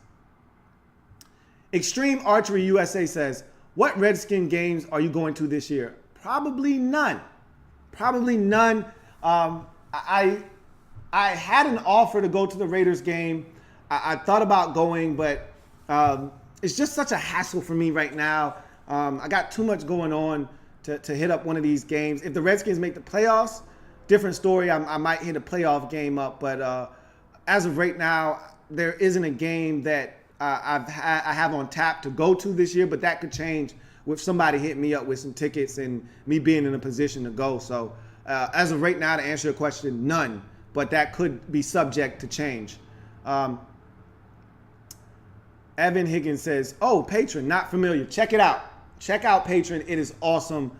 Extreme Archery USA says, what Redskin games are you going to this year? Probably none. Probably none. I had an offer to go to the Raiders game. I thought about going, but it's just such a hassle for me right now. I got too much going on to hit up one of these games. If the Redskins make the playoffs, different story. I might hit a playoff game up, but as of right now, there isn't a game that I have on tap to go to this year, but that could change with somebody hitting me up with some tickets and me being in a position to go. So as of right now, to answer your question, none, but that could be subject to change. Evan Higgins says, oh, Patreon, not familiar. Check it out. Check out Patreon. It is awesome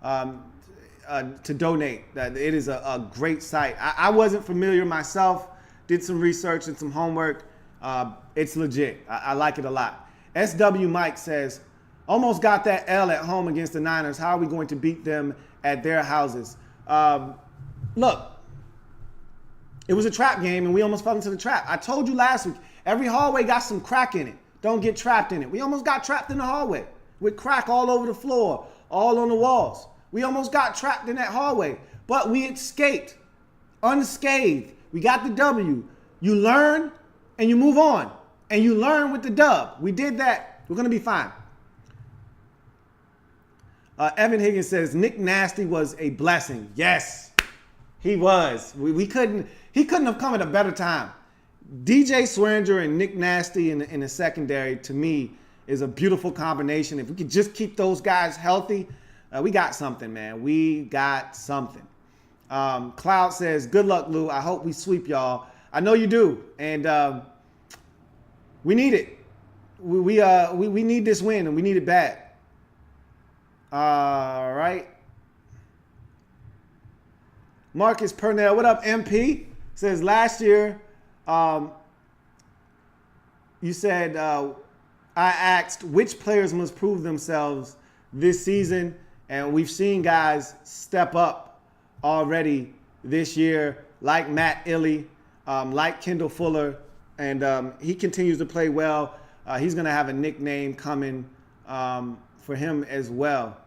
to donate. It is a great site. I wasn't familiar myself, did some research and some homework. It's legit. I like it a lot. SW Mike says, almost got that L at home against the Niners. How are we going to beat them at their houses? Look, it was a trap game and we almost fell into the trap. I told you last week, every hallway got some crack in it. Don't get trapped in it. We almost got trapped in the hallway with crack all over the floor, all on the walls. We almost got trapped in that hallway, but we escaped unscathed. We got the W. You learn and you move on, and you learn with the dub. We did that. We're going to be fine. Evan Higgins says, Nick Nasty was a blessing. Yes, he was. He couldn't have come at a better time. DJ Swearinger and Nick Nasty in the secondary, to me, is a beautiful combination. If we could just keep those guys healthy, we got something, man. We got something. Cloud says, good luck, Lou. I hope we sweep y'all. I know you do. And we need it. We need this win, and we need it bad. All right. Marcus Purnell, what up, MP? Says, last year, you said, I asked which players must prove themselves this season, and we've seen guys step up already this year, like Matt Illey, like Kendall Fuller, and he continues to play well. He's going to have a nickname coming for him as well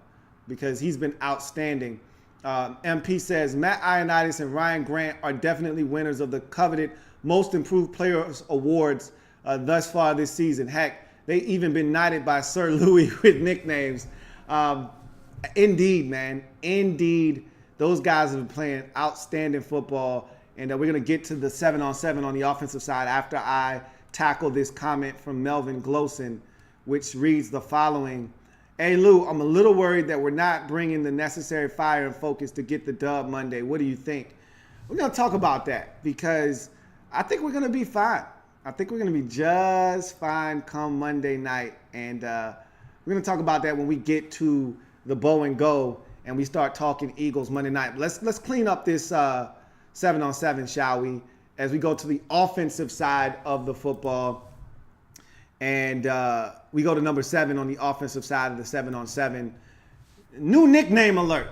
because he's been outstanding. MP says, Matt Ioannidis and Ryan Grant are definitely winners of the coveted Most Improved Players Awards thus far this season. Heck, they even been knighted by Sir Louie with nicknames. Indeed, man. Indeed, those guys have been playing outstanding football, And we're going to get to the 7-on-7 on the offensive side after I tackle this comment from Melvin Glossen, which reads the following. Hey, Lou, I'm a little worried that we're not bringing the necessary fire and focus to get the dub Monday. What do you think? We're going to talk about that because I think we're going to be fine. I think we're going to be just fine come Monday night. And we're going to talk about that when we get to the Bow and Go and we start talking Eagles Monday night. Let's clean up this 7-on-7, shall we, as we go to the offensive side of the football. And we go to number 7 on the offensive side of the 7-on-7. New nickname alert.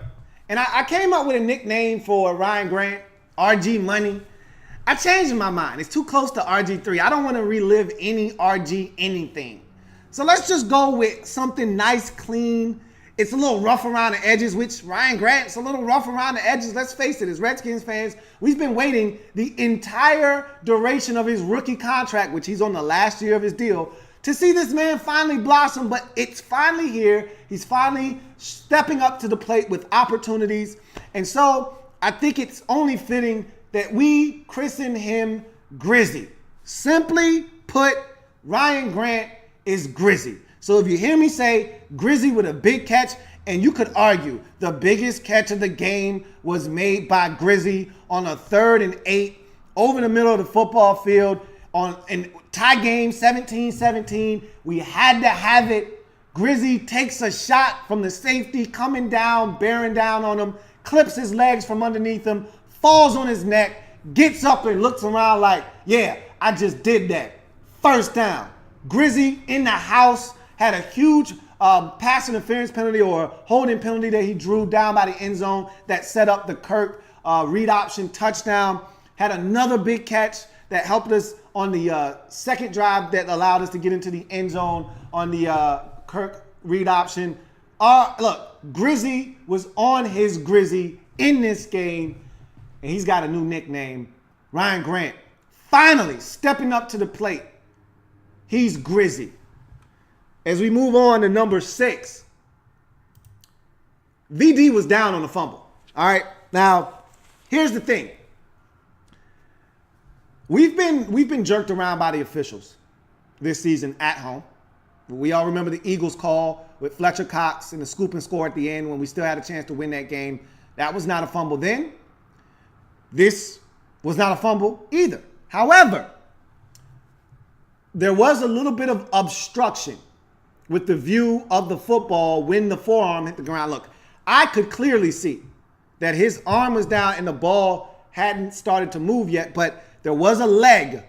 And I came up with a nickname for Ryan Grant, RG Money. I changed my mind. It's too close to RG3. I don't want to relive any RG anything. So let's just go with something nice, clean. It's a little rough around the edges, which Ryan Grant's a little rough around the edges. Let's face it, as Redskins fans, we've been waiting the entire duration of his rookie contract, which he's on the last year of his deal, to see this man finally blossom. But it's finally here. He's finally stepping up to the plate with opportunities. And so I think it's only fitting that we christen him Grizzy. Simply put, Ryan Grant is Grizzy. So if you hear me say Grizzy with a big catch, and you could argue the biggest catch of the game was made by Grizzy on a 3rd and 8 over the middle of the football field in tie game 17-17. We had to have it. Grizzy takes a shot from the safety, coming down, bearing down on him, clips his legs from underneath him, falls on his neck, gets up and looks around like, yeah, I just did that. First down. Grizzy in the house. Had a huge pass interference penalty or holding penalty that he drew down by the end zone that set up the Kirk read option touchdown. Had another big catch that helped us on the second drive that allowed us to get into the end zone on the Kirk read option. Look, Grizzy was on his Grizzy in this game, and he's got a new nickname, Ryan Grant. Finally stepping up to the plate. He's Grizzy. As we move on to number 6, VD was down on the fumble. All right. Now, here's the thing. We've been jerked around by the officials this season at home. We all remember the Eagles call with Fletcher Cox and the scoop and score at the end when we still had a chance to win that game. That was not a fumble then. This was not a fumble either. However, there was a little bit of obstruction with the view of the football when the forearm hit the ground. Look, I could clearly see that his arm was down and the ball hadn't started to move yet, but there was a leg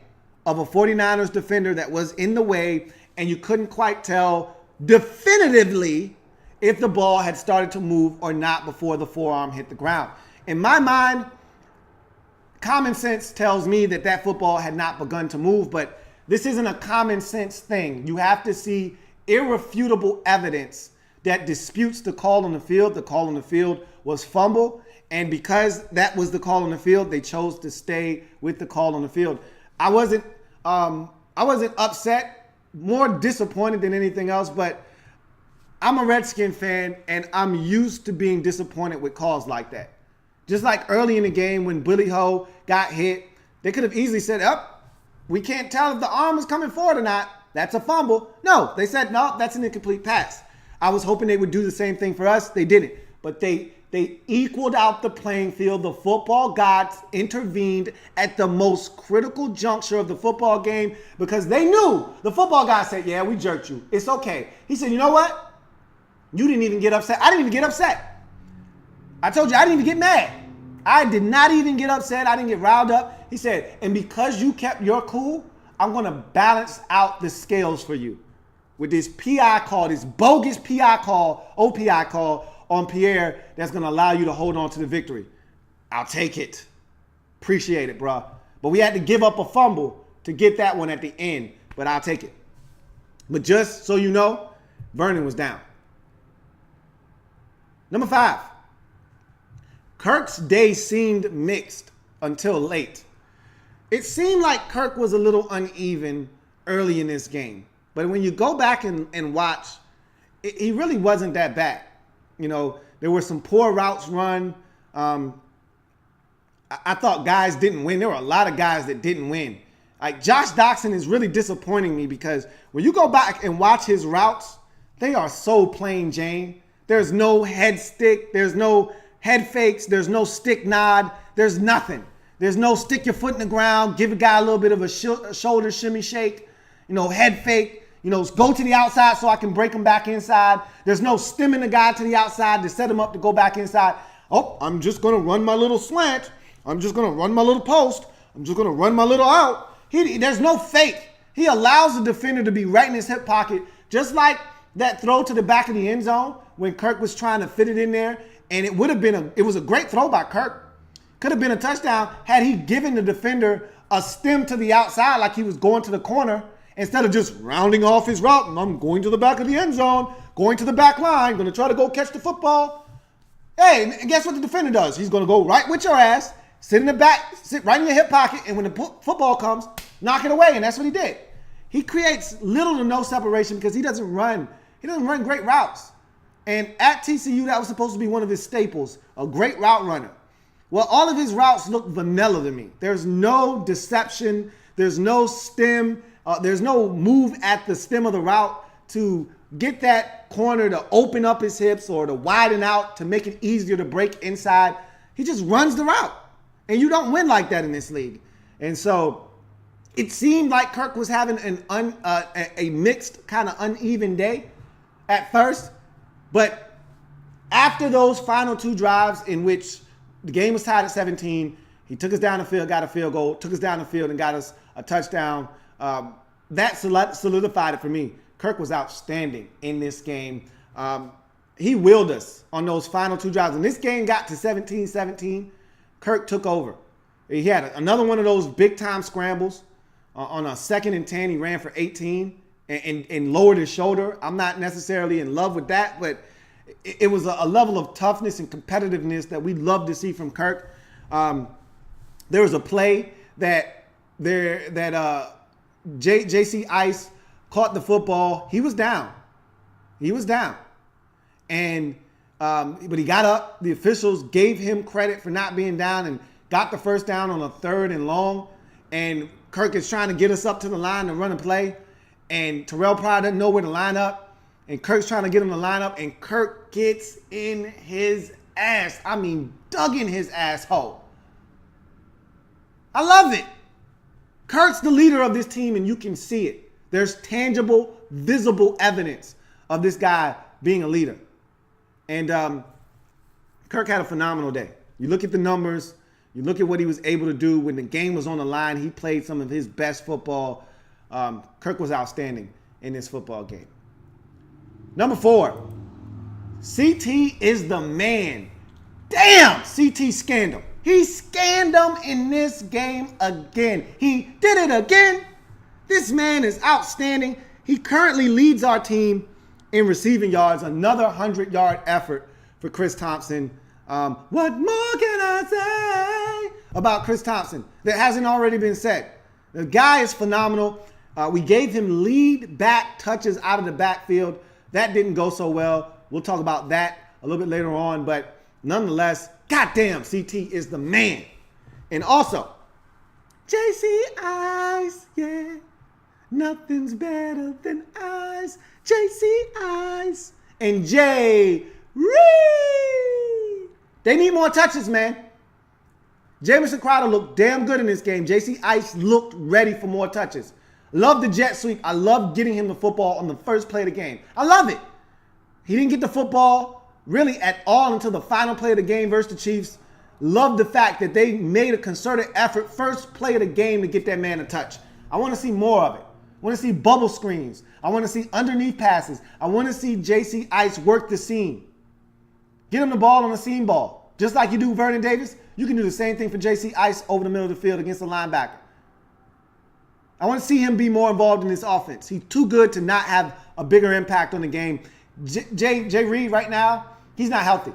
of a 49ers defender that was in the way, and you couldn't quite tell definitively if the ball had started to move or not before the forearm hit the ground. In my mind, common sense tells me that that football had not begun to move, but this isn't a common sense thing. You have to see irrefutable evidence that disputes the call on the field. The call on the field was fumble, and because that was the call on the field, they chose to stay with the call on the field. I wasn't upset, more disappointed than anything else, but I'm a Redskin fan, and I'm used to being disappointed with calls like that. Just like early in the game when Billy Ho got hit, they could have easily said, we can't tell if the arm was coming forward or not. That's a fumble. No, they said, no, that's an incomplete pass. I was hoping they would do the same thing for us. They didn't. But they equaled out the playing field. The football gods intervened at the most critical juncture of the football game because they knew. The football guys said, yeah, we jerked you. It's okay. He said, you know what? You didn't even get upset. I didn't even get upset. I told you, I didn't even get mad. I did not even get upset. I didn't get riled up. He said, and because you kept your cool, I'm going to balance out the scales for you with this PI call, this bogus PI call, OPI call on Pierre that's going to allow you to hold on to the victory. I'll take it. Appreciate it, bro. But we had to give up a fumble to get that one at the end, but I'll take it. But just so you know, Vernon was down. Number 5. Kirk's day seemed mixed until late. It seemed like Kirk was a little uneven early in this game. But when you go back and watch, he really wasn't that bad. You know, there were some poor routes run. I thought guys didn't win. There were a lot of guys that didn't win. Like Josh Doxson is really disappointing me because when you go back and watch his routes, they are so plain Jane. There's no head stick. There's no head fakes. There's no stick nod. There's nothing. There's no stick your foot in the ground, give a guy a little bit of a shoulder shimmy shake, head fake, go to the outside so I can break him back inside. There's no stemming the guy to the outside to set him up to go back inside. Oh, I'm just going to run my little slant. I'm just going to run my little post. I'm just going to run my little out. There's no fake. He allows the defender to be right in his hip pocket, just like that throw to the back of the end zone when Kirk was trying to fit it in there. And it was a great throw by Kirk. Could have been a touchdown had he given the defender a stem to the outside like he was going to the corner instead of just rounding off his route. And I'm going to the back of the end zone, going to the back line, going to try to go catch the football. Hey, and guess what the defender does? He's going to go right with your ass, sit in the back, sit right in your hip pocket, and when the football comes, knock it away. And that's what he did. He creates little to no separation because he doesn't run great routes. And at TCU, that was supposed to be one of his staples, a great route runner. Well, all of his routes look vanilla to me. There's no deception. There's no stem. There's no move at the stem of the route to get that corner to open up his hips or to widen out to make it easier to break inside. He just runs the route. And you don't win like that in this league. And so it seemed like Kirk was having a mixed, kind of uneven day at first. But after those final two drives in which the game was tied at 17, he took us down the field, got a field goal, took us down the field and got us a touchdown. That solidified it for me. Kirk was outstanding in this game. He willed us on those final two drives. When this game got to 17-17, Kirk took over. He had another one of those big-time scrambles. On a 2nd and 10, he ran for 18 and lowered his shoulder. I'm not necessarily in love with that, but it was a level of toughness and competitiveness that we love to see from Kirk. There was a play that JC Ice caught the football. He was down. And but he got up. The officials gave him credit for not being down and got the first down on a 3rd and long. And Kirk is trying to get us up to the line to run a play. And Terrell Pryor doesn't know where to line up. And Kirk's trying to get him to line up. And Kirk gets in his ass. I mean, dug in his asshole. I love it. Kirk's the leader of this team, and you can see it. There's tangible, visible evidence of this guy being a leader. And Kirk had a phenomenal day. You look at the numbers. You look at what he was able to do when the game was on the line. He played some of his best football. Kirk was outstanding in this football game. Number 4, CT is the man. Damn, CT scanned him. He scanned him in this game again. He did it again. This man is outstanding. He currently leads our team in receiving yards. Another 100-yard effort for Chris Thompson. What more can I say about Chris Thompson that hasn't already been said? The guy is phenomenal. We gave him lead back touches out of the backfield. That didn't go so well. We'll talk about that a little bit later on. But nonetheless, goddamn, CT is the man. And also, JC Ice, yeah. Nothing's better than Ice. JC Ice. And Jay Reed. They need more touches, man. Jamison Crowder looked damn good in this game. JC Ice looked ready for more touches. Love the jet sweep. I love getting him the football on the first play of the game. I love it. He didn't get the football really at all until the final play of the game versus the Chiefs. Love the fact that they made a concerted effort first play of the game to get that man a touch. I want to see more of it. I want to see bubble screens. I want to see underneath passes. I want to see JC Ice work the seam. Get him the ball on the seam ball. Just like you do Vernon Davis, you can do the same thing for JC Ice over the middle of the field against the linebacker. I want to see him be more involved in this offense. He's too good to not have a bigger impact on the game. Jay Reed right now, he's not healthy.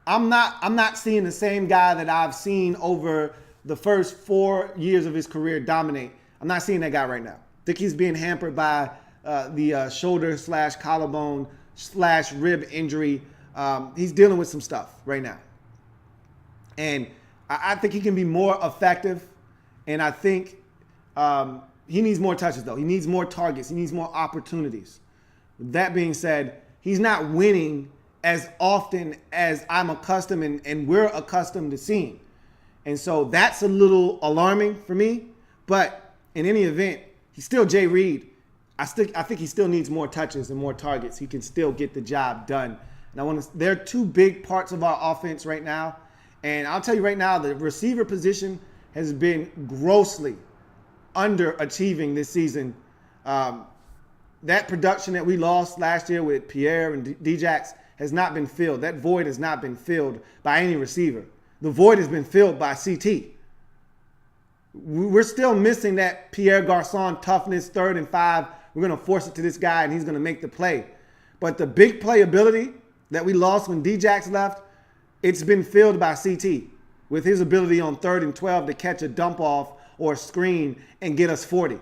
I'm not seeing the same guy that I've seen over the first 4 years of his career dominate. I'm not seeing that guy right now. I think he's being hampered by the shoulder/collarbone/rib injury. He's dealing with some stuff right now. And I think he can be more effective, and I think he needs more touches, though. He needs more targets. He needs more opportunities. With that being said, he's not winning as often as I'm accustomed and we're accustomed to seeing. And so that's a little alarming for me. But in any event, he's still Jay Reed. I think he still needs more touches and more targets. He can still get the job done. And there are two big parts of our offense right now. And I'll tell you right now, the receiver position has been grossly underachieving this season. That production that we lost last year with Pierre and Djax has not been filled. That void has not been filled by any receiver. The void has been filled by CT. We're still missing that Pierre Garçon toughness, 3rd and 5. We're going to force it to this guy, and he's going to make the play. But the big playability that we lost when Djax left, it's been filled by CT with his ability on 3rd and 12 to catch a dump off or a screen and get us 40,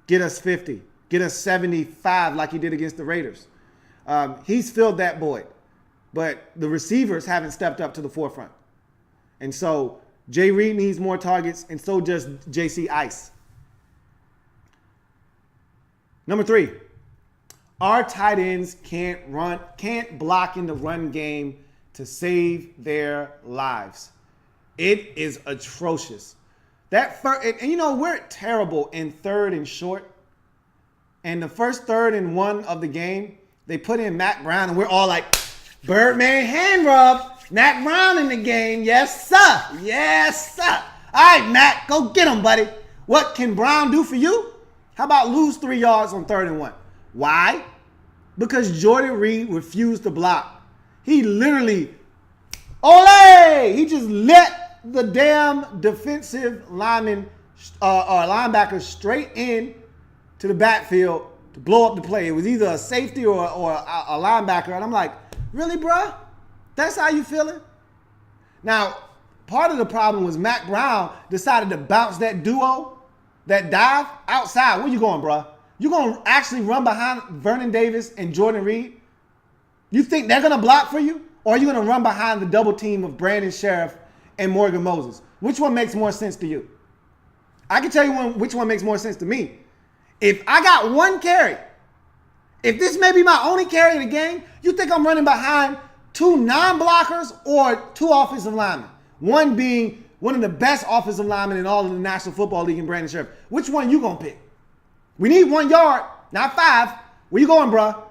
get us 50, get us 75 like he did against the Raiders. He's filled that void. But the receivers haven't stepped up to the forefront. And so Jay Reed needs more targets, and so does JC Ice. Number 3, our tight ends can't block in the run game to save their lives. It is atrocious. And you know, we're terrible in 3rd and short. And the first 3rd and 1 of the game, they put in Matt Brown, and we're all like, Birdman hand rub. Matt Brown in the game. Yes, sir. Yes, sir. All right, Matt, go get him, buddy. What can Brown do for you? How about lose 3 yards on 3rd and 1? Why? Because Jordan Reed refused to block. He literally, he just let the damn defensive lineman or linebacker straight in to the backfield to blow up the play. It was either a safety or a linebacker. And I'm like, really, bruh? That's how you feeling? Now, part of the problem was Matt Brown decided to bounce that duo, that dive, outside. Where you going, bruh? You going to actually run behind Vernon Davis and Jordan Reed? You think they're going to block for you? Or are you going to run behind the double team of Brandon Sheriff and Morgan Moses? Which one makes more sense to you? I can tell you which one makes more sense to me. If I got one carry, if this may be my only carry of the game, you think I'm running behind 2 non-blockers or 2 offensive linemen? One being one of the best offensive linemen in all of the National Football League in Brandon Sheriff. Which one you going to pick? We need 1 yard, not 5. Where you going, bruh?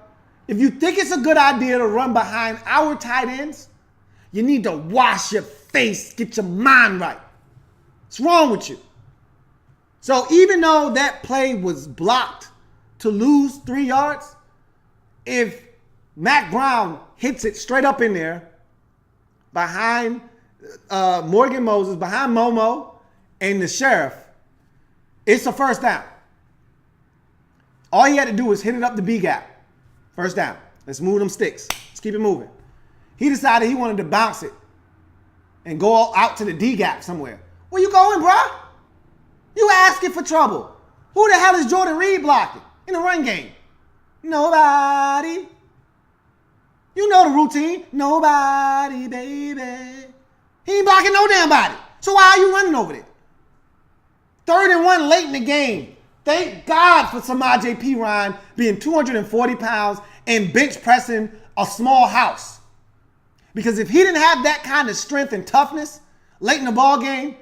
If you think it's a good idea to run behind our tight ends, you need to wash your face, get your mind right. What's wrong with you? So even though that play was blocked to lose 3 yards, if Mac Brown hits it straight up in there behind Morgan Moses, behind Momo and the Sheriff, it's a first down. All he had to do was hit it up the B gap. First down. Let's move them sticks. Let's keep it moving. He decided he wanted to bounce it and go out to the D gap somewhere. Where you going, bruh? You asking for trouble. Who the hell is Jordan Reed blocking in the run game? Nobody. You know the routine. Nobody, baby. He ain't blocking no damn body. So why are you running over there? 3rd and 1 late in the game. Thank God for Samaje Perine being 240 pounds and bench pressing a small house. Because if he didn't have that kind of strength and toughness late in the ball game,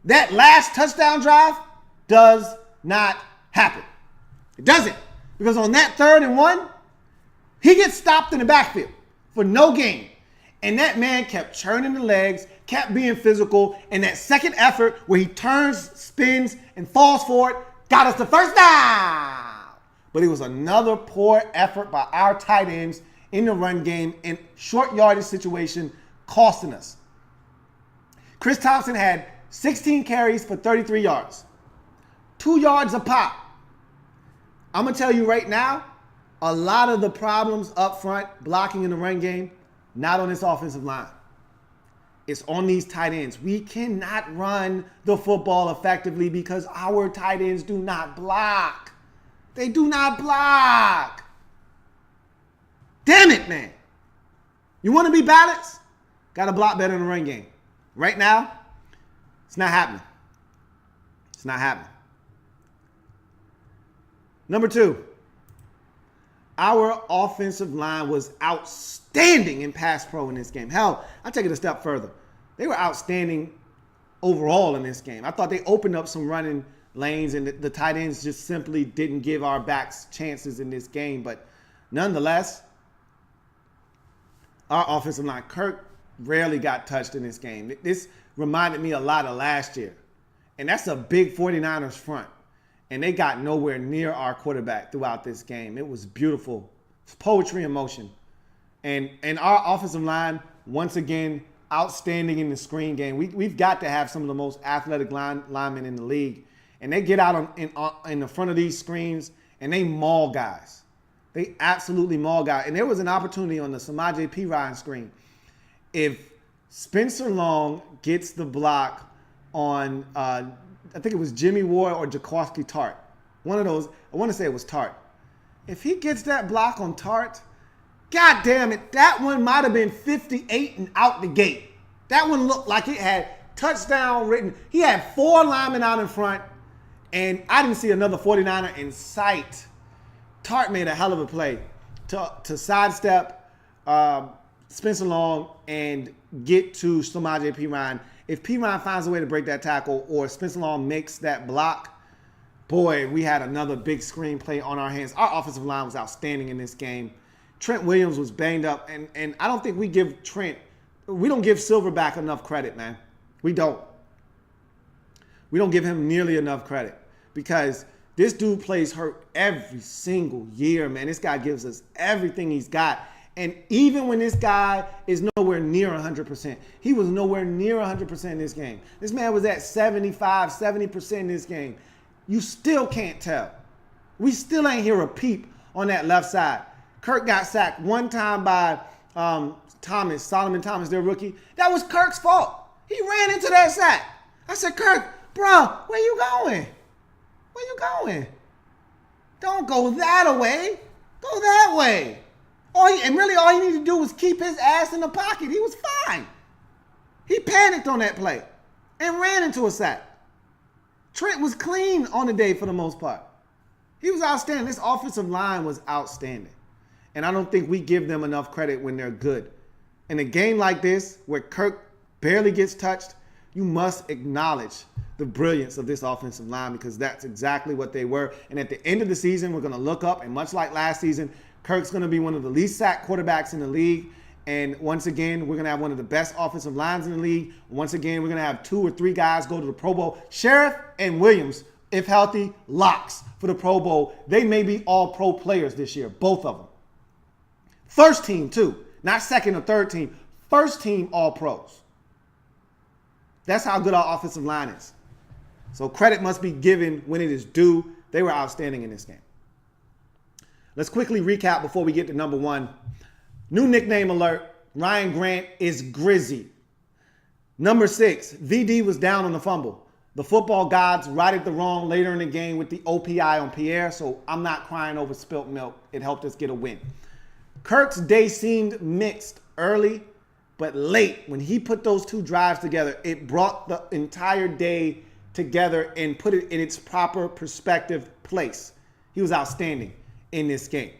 that last touchdown drive does not happen. It doesn't. Because on that 3rd and 1, he gets stopped in the backfield for no gain. And that man kept churning the legs, kept being physical, and that second effort where he turns, spins, and falls for it got us the first down. But it was another poor effort by our tight ends in the run game in short yardage situation, costing us. Chris Thompson had 16 carries for 33 yards. 2 yards a pop. I'm going to tell you right now, a lot of the problems up front, blocking in the run game, not on this offensive line. It's on these tight ends. We cannot run the football effectively because our tight ends do not block. They do not block. Damn it, man. You want to be balanced? Got to block better in the run game. Right now, It's not happening. It's not happening. Number 2, our offensive line was outstanding in pass pro in this game. Hell, I'll take it a step further. They were outstanding overall in this game. I thought they opened up some running lanes, and the tight ends just simply didn't give our backs chances in this game. But nonetheless, our offensive line, Kirk rarely got touched in this game. This reminded me a lot of last year. And that's a big 49ers front. And they got nowhere near our quarterback throughout this game. It was beautiful. It's poetry in motion. And our offensive line, once again, outstanding in the screen game. We've got to have some of the most athletic linemen in the league. And they get out in the front of these screens and they maul guys. They absolutely maul guys. And there was an opportunity on the Samaje Perine screen. If Spencer Long gets the block on, I think it was Jimmy Ward or Jaquaski Tart. One of those, I want to say it was Tart. If he gets that block on Tart, God damn it, that one might have been 58 and out the gate. That one looked like it had touchdown written. He had 4 linemen out in front, and I didn't see another 49er in sight. Tart made a hell of a play to sidestep Spencer Long and get to Samaje Perine. If Perine finds a way to break that tackle or Spencer Long makes that block, boy, we had another big screenplay on our hands. Our offensive line was outstanding in this game. Trent Williams was banged up, and I don't think we don't give Silverback enough credit, man. We don't. We don't give him nearly enough credit because this dude plays hurt every single year, man. This guy gives us everything he's got. And even when this guy is nowhere near 100%, he was nowhere near 100% in this game. This man was at 75, 70% in this game. You still can't tell. We still ain't hear a peep on that left side. Kirk got sacked one time by Solomon Thomas, their rookie. That was Kirk's fault. He ran into that sack. I said, Kirk, bro, where you going? Where you going? Don't go that way. Go that way. All you need to do was keep his ass in the pocket. He was fine. He panicked on that play and ran into a sack. Trent was clean on the day for the most part. He was outstanding. This offensive line was outstanding. And I don't think we give them enough credit when they're good. In a game like this, where Kirk barely gets touched, you must acknowledge the brilliance of this offensive line because that's exactly what they were. And at the end of the season, we're going to look up, and much like last season, Kirk's going to be one of the least sacked quarterbacks in the league. And once again, we're going to have one of the best offensive lines in the league. Once again, we're going to have 2 or 3 guys go to the Pro Bowl. Sheriff and Williams, if healthy, locks for the Pro Bowl. They may be all pro players this year, both of them. First team, too. Not second or third team. First team all pros. That's how good our offensive line is. So credit must be given when it is due. They were outstanding in this game. Let's quickly recap before we get to number 1. New nickname alert. Ryan Grant is Grizzy. Number 6, VD was down on the fumble. The football gods righted the wrong later in the game with the OPI on Pierre, so I'm not crying over spilt milk. It helped us get a win. Kirk's day seemed mixed early, but late. When he put those 2 drives together, it brought the entire day together and put it in its proper perspective place. He was outstanding in this game.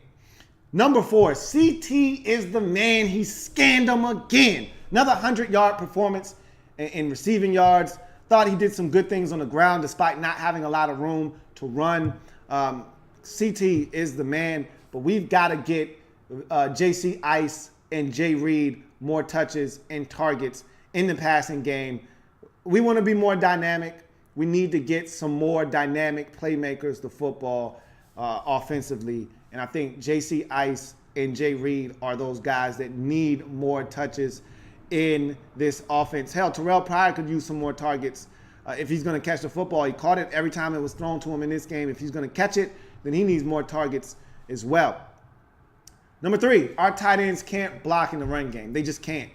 Number 4, CT is the man. He scanned him again. Another 100-yard performance in receiving yards. Thought he did some good things on the ground despite not having a lot of room to run. CT is the man, but we've got to get JC Ice and Jay Reed more touches and targets in the passing game. We want to be more dynamic. We need to get some more dynamic playmakers to football offensively. And I think JC Ice and Jay Reed are those guys that need more touches in this offense. Hell, Terrell Pryor could use some more targets if he's going to catch the football. He caught it every time it was thrown to him in this game. If he's going to catch it, then he needs more targets as well. Number 3, our tight ends can't block in the run game. They just can't.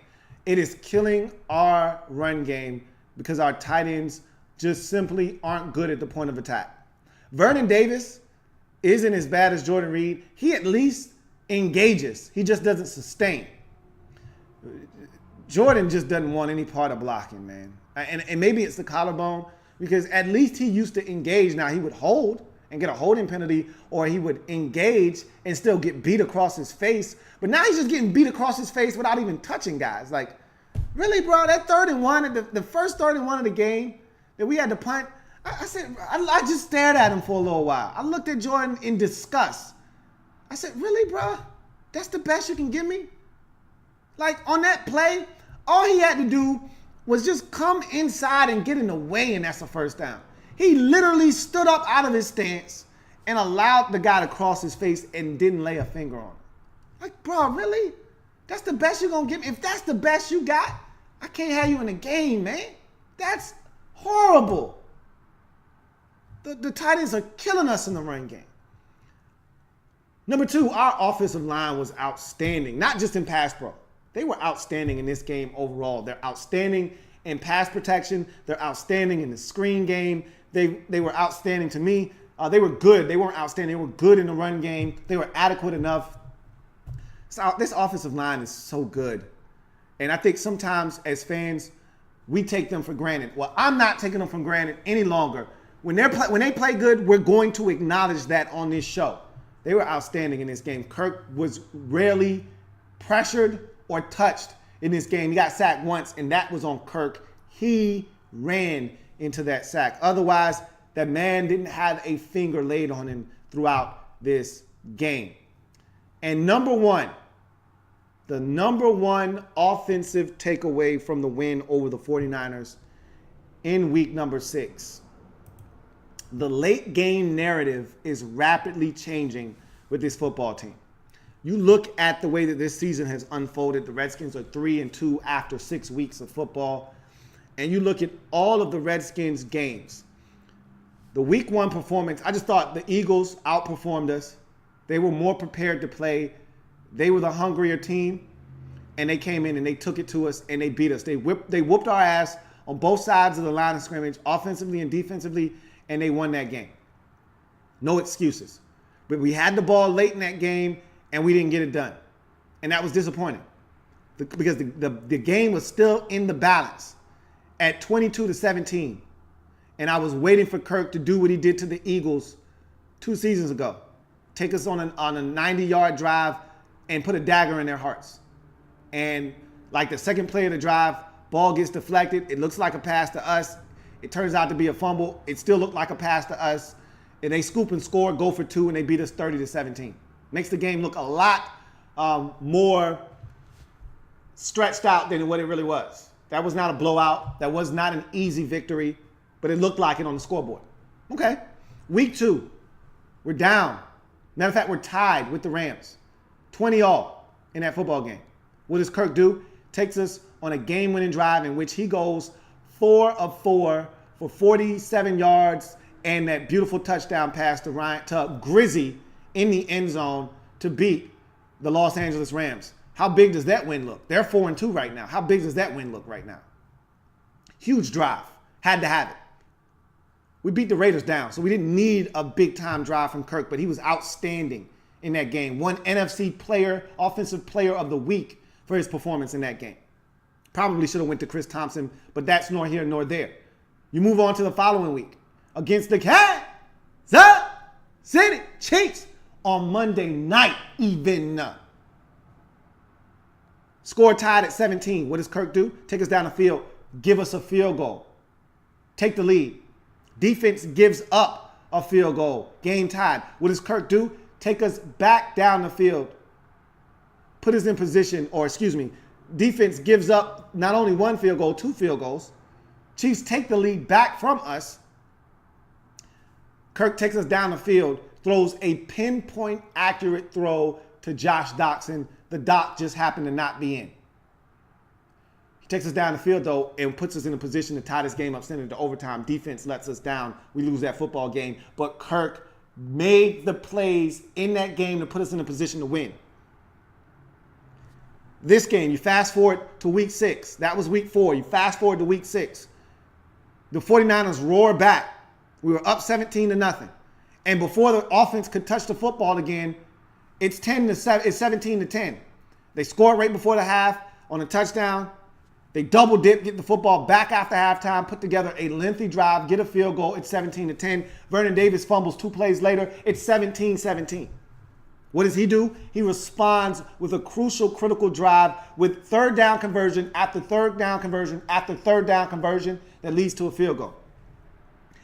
It is killing our run game because our tight ends just simply aren't good at the point of attack. Vernon Davis isn't as bad as Jordan Reed. He at least engages. He just doesn't sustain. Jordan just doesn't want any part of blocking, man. And maybe it's the collarbone, because at least he used to engage. Now, he would hold and get a holding penalty, or he would engage and still get beat across his face. But now he's just getting beat across his face without even touching guys. Like, really, bro? That 3rd and 1, the first 3rd and 1 of the game that we had to punt, I just stared at him for a little while. I looked at Jordan in disgust. I said, really, bro? That's the best you can give me? Like, on that play, all he had to do was just come inside and get in the way, and that's a first down. He literally stood up out of his stance and allowed the guy to cross his face and didn't lay a finger on him. Like, bro, really? That's the best you're going to give me? If that's the best you got, I can't have you in the game, man. That's horrible. The Titans are killing us in the run game. Number 2, our offensive line was outstanding, not just in pass pro. They were outstanding in this game overall. They're outstanding in pass protection. They're outstanding in the screen game. They were outstanding to me. They were good. They weren't outstanding. They were good in the run game. They were adequate enough. So this offensive line is so good. And I think sometimes as fans, we take them for granted. Well, I'm not taking them for granted any longer. When they play good, we're going to acknowledge that on this show. They were outstanding in this game. Kirk was rarely pressured or touched in this game. He got sacked once, and that was on Kirk. He ran into that sack. Otherwise, that man didn't have a finger laid on him throughout this game. And the number one offensive takeaway from the win over the 49ers in week number 6. The late game narrative is rapidly changing with this football team. You look at the way that this season has unfolded. The Redskins are 3-2 after 6 weeks of football. And you look at all of the Redskins games. The week 1 performance, I just thought the Eagles outperformed us. They were more prepared to play. They were the hungrier team. And they came in and they took it to us and they beat us. They whooped our ass on both sides of the line of scrimmage, offensively and defensively, and they won that game. No excuses. But we had the ball late in that game, and we didn't get it done. And that was disappointing because the game was still in the balance at 22-17. And I was waiting for Kirk to do what he did to the Eagles 2 seasons ago. Take us on a 90-yard drive and put a dagger in their hearts. And like the second play of the drive, ball gets deflected. It looks like a pass to us. It turns out to be a fumble. It still looked like a pass to us. And they scoop and score, go for 2, and they beat us 30-17. Makes the game look a lot more stretched out than what it really was. That was not a blowout. That was not an easy victory, but it looked like it on the scoreboard. Okay. Week 2, we're down. Matter of fact, we're tied with the Rams. 20-all in that football game. What does Kirk do? Takes us on a game-winning drive in which he goes 4 of 4 for 47 yards and that beautiful touchdown pass to Grizzy in the end zone to beat the Los Angeles Rams. How big does that win look? They're 4-2 right now. How big does that win look right now? Huge drive. Had to have it. We beat the Raiders down, so we didn't need a big-time drive from Kirk, but he was outstanding in that game. Won NFC Offensive Player of the Week for his performance in that game. Probably should have went to Chris Thompson, but that's nor here nor there. You move on to the following week against the Kansas City Chiefs on Monday night even. Score tied at 17. What does Kirk do? Take us down the field. Give us a field goal. Take the lead. Defense gives up a field goal. Game tied. What does Kirk do? Take us back down the field. Put us in position, defense gives up not only 1 field goal, 2 field goals. Chiefs take the lead back from us. Kirk takes us down the field, throws a pinpoint accurate throw to Josh Doxson. The Doc just happened to not be in. He takes us down the field, though, and puts us in a position to tie this game up, send it to overtime. Defense lets us down. We lose that football game. But Kirk made the plays in that game to put us in a position to win. This game, you fast forward to week 6. That was week 4. You fast forward to week 6. The 49ers roar back. We were up 17-0. And before the offense could touch the football again, it's 17-10. They score right before the half on a touchdown. They double dip, get the football back after halftime, put together a lengthy drive, get a field goal. It's 17-10. Vernon Davis fumbles 2 plays later. It's 17-17. What does he do? He responds with a crucial, critical drive with third down conversion after third down conversion after third down conversion that leads to a field goal.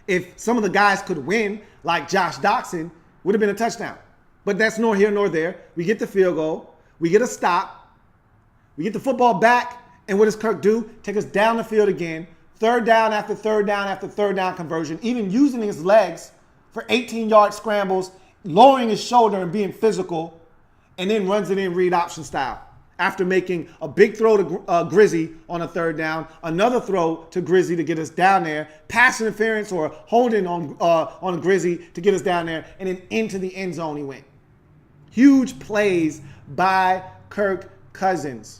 If some of the guys could win, like Josh Doxson, would have been a touchdown. But that's nor here nor there. We get the field goal. We get a stop. We get the football back. And what does Kirk do? Take us down the field again. Third down after third down after third down conversion, even using his legs for 18-yard scrambles, lowering his shoulder and being physical, and then runs it in read option style. After making a big throw to Grizzy on a third down, another throw to Grizzy to get us down there, pass interference or holding on Grizzy to get us down there, and then into the end zone he went. Huge plays by Kirk Cousins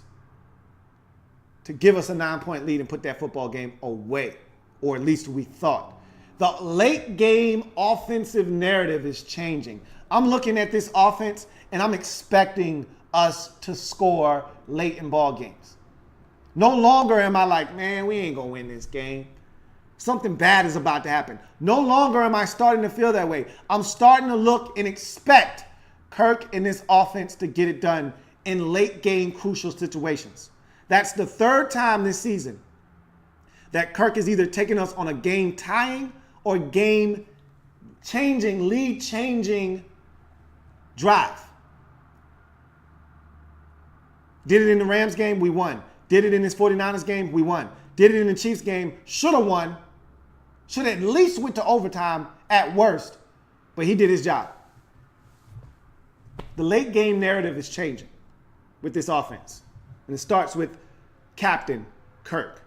to give us a 9-point lead and put that football game away, or at least we thought. The late game offensive narrative is changing. I'm looking at this offense and I'm expecting us to score late in ball games. No longer am I like, man, we ain't gonna win this game. Something bad is about to happen. No longer am I starting to feel that way. I'm starting to look and expect Kirk and this offense to get it done in late game crucial situations. That's the third time this season that Kirk has either taken us on a game tying or game changing, lead changing drive. Did it in the Rams game, we won. Did it in this 49ers game, we won. Did it in the Chiefs game, should have won. Should have at least went to overtime at worst, but he did his job. The late game narrative is changing with this offense. And it starts with Captain Kirk.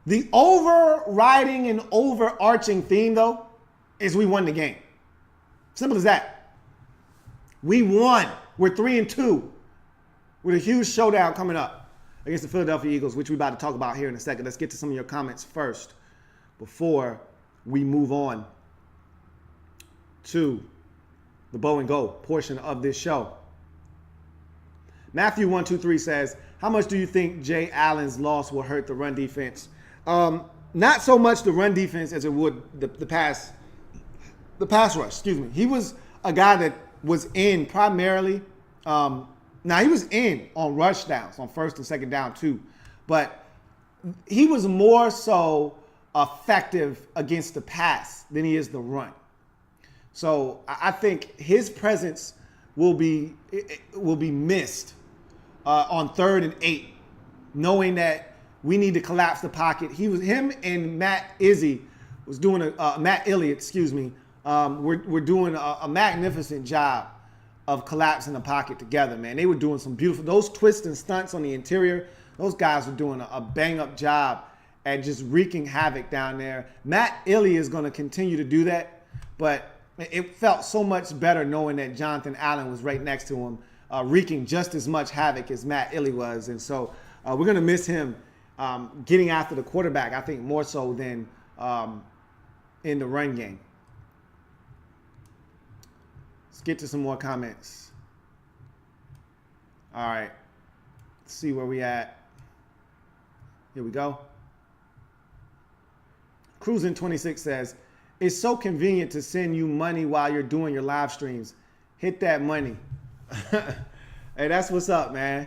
The overriding and overarching theme, though, is we won the game. Simple as that. We won. We're 3-2 with a huge showdown coming up against the Philadelphia Eagles, which we're about to talk about here in a second. Let's get to some of your comments first before we move on to the Bow and Go portion of this show. Matthew 123 says, how much do you think Jay Allen's loss will hurt the run defense? Not so much the run defense as it would the pass rush. Excuse me. He was a guy that was in primarily. Now he was in on rush downs, on first and second down too, but he was more so effective against the pass than he is the run. So I think his presence will be missed on 3rd and 8, knowing that we need to collapse the pocket. Him and Matt Izzy was doing Matt Elliott, excuse me. We're doing a magnificent job of collapsing the pocket together, man. They were doing some beautiful, those twists and stunts on the interior. Those guys were doing a bang up job at just wreaking havoc down there. Matt Elliott is going to continue to do that, but it felt so much better knowing that Jonathan Allen was right next to him, wreaking just as much havoc as Matt Elliott was. And so we're going to miss him getting after the quarterback, I think more so than in the run game. Let's get to some more comments. All right. Let's see where we at. Here we go. Cruising 26 says, it's so convenient to send you money while you're doing your live streams. Hit that money. Hey, that's what's up, man.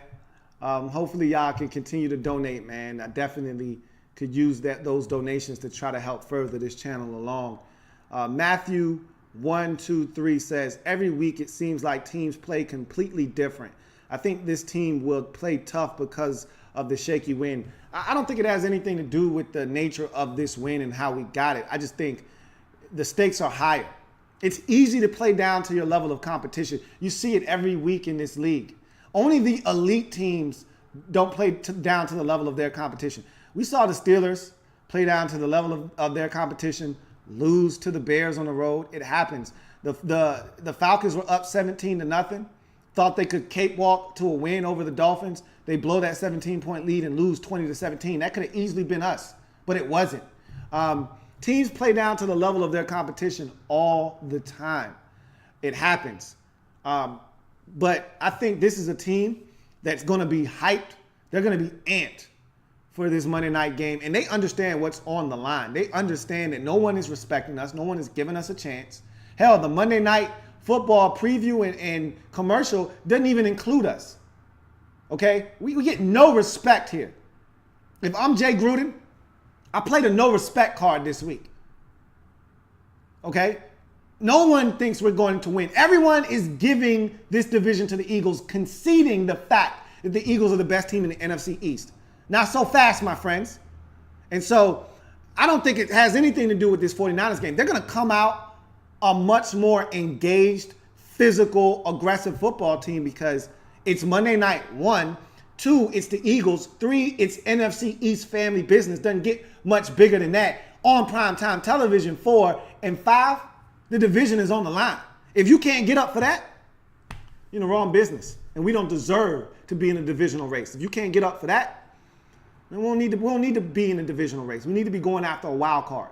Hopefully y'all can continue to donate, man. I definitely could use those donations to try to help further this channel along. Matthew 123 says, every week it seems like teams play completely different. I think this team will play tough because of the shaky win. I don't think it has anything to do with the nature of this win and how we got it. I just think the stakes are higher. It's easy to play down to your level of competition. You see it every week in this league. Only the elite teams don't play down to the level of their competition. We saw the Steelers play down to the level of their competition, lose to the Bears on the road. It happens. The Falcons were up 17-0. Thought they could cakewalk to a win over the Dolphins. They blow that 17-point lead and lose 20-17. That could have easily been us, but it wasn't. Teams play down to the level of their competition all the time. It happens. But I think this is a team that's going to be hyped They're going to be amped for this Monday night game, and they understand what's on the line. They understand that no one is respecting us. No one is giving us a chance. Hell, the Monday night football preview and commercial doesn't even include us. Okay? We get no respect here. If I'm Jay Gruden, I played a no respect card this week. Okay? No one thinks we're going to win. Everyone is giving this division to the Eagles, conceding the fact that the Eagles are the best team in the NFC East. Not so fast, my friends. And so I don't think it has anything to do with this 49ers game. They're going to come out a much more engaged, physical, aggressive football team because it's Monday night, 1. 2, it's the Eagles. 3, it's NFC East family business. Doesn't get much bigger than that on primetime television. 4 and 5, the division is on the line. If you can't get up for that, you're in the wrong business. And we don't deserve to be in a divisional race. If you can't get up for that, then we don't need to be in a divisional race. We need to be going after a wild card.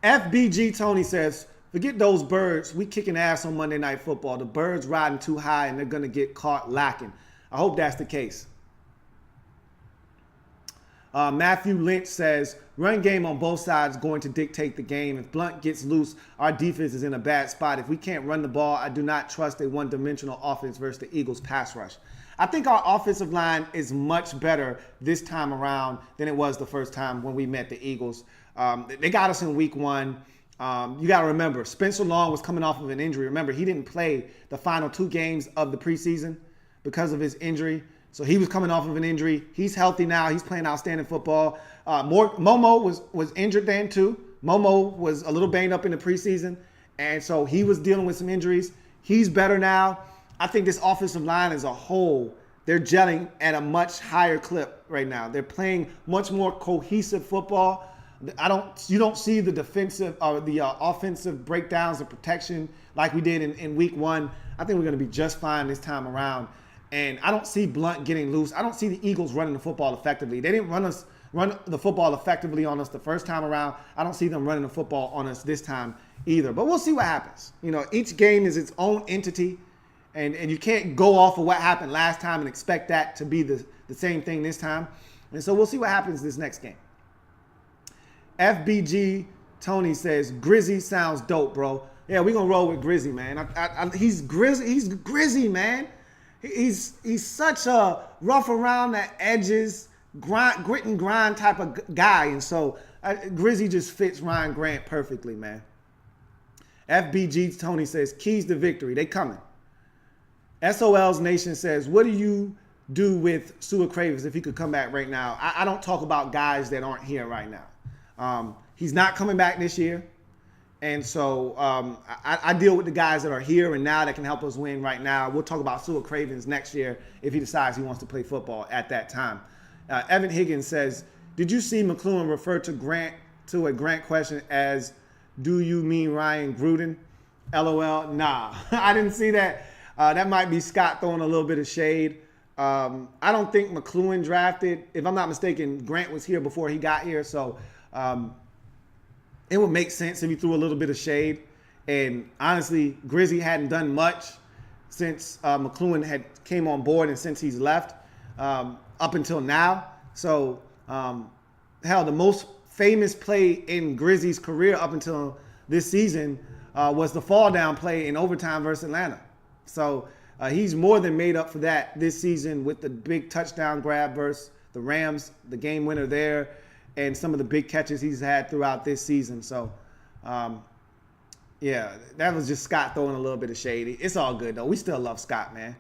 FBG Tony says, forget those birds. We kicking ass on Monday Night Football. The birds riding too high and they're going to get caught lacking. I hope that's the case. Matthew Lynch says, run game on both sides going to dictate the game. If Blunt gets loose, our defense is in a bad spot. If we can't run the ball, I do not trust a one-dimensional offense versus the Eagles' pass rush. I think our offensive line is much better this time around than it was the first time when we met the Eagles. They got us in week 1. You got to remember, Spencer Long was coming off of an injury. Remember, he didn't play the final 2 games of the preseason because of his injury. So he was coming off of an injury. He's healthy now. He's playing outstanding football. Momo was injured then too. Momo was a little banged up in the preseason. And so he was dealing with some injuries. He's better now. I think this offensive line as a whole, they're gelling at a much higher clip right now. They're playing much more cohesive football. You don't see the defensive or the offensive breakdowns of protection like we did in week 1. I think we're going to be just fine this time around. And I don't see Blunt getting loose. I don't see the Eagles running the football effectively. They didn't run the football effectively on us the first time around. I don't see them running the football on us this time either. But we'll see what happens. You know, each game is its own entity. And you can't go off of what happened last time and expect that to be the same thing this time. And so we'll see what happens this next game. FBG Tony says, Grizzy sounds dope, bro. Yeah, we're going to roll with Grizzy, man. He's Grizzy, man. He's such a rough around the edges, grit and grind type of guy. And so Grizzy just fits Ryan Grant perfectly, man. FBG Tony says, keys to victory. They coming. SOL's Nation says, what do you do with Stuart Cravens if he could come back right now? I don't talk about guys that aren't here right now. He's not coming back this year. And so I deal with the guys that are here and now that can help us win right now. We'll talk about Stuart Cravens next year if he decides he wants to play football at that time. Evan Higgins says, did you see McLuhan refer to a Grant question as, do you mean Ryan Gruden? LOL. Nah, I didn't see that. That might be Scott throwing a little bit of shade. I don't think McLuhan drafted. If I'm not mistaken, Grant was here before he got here. So it would make sense if he threw a little bit of shade. And honestly, Grizzy hadn't done much since McLuhan had came on board and since he's left up until now. So, hell, the most famous play in Grizzy's career up until this season was the fall down play in overtime versus Atlanta. So he's more than made up for that this season with the big touchdown grab versus the Rams, the game winner there, and some of the big catches he's had throughout this season. So, yeah, that was just Scott throwing a little bit of shade. It's all good, though. We still love Scott, man.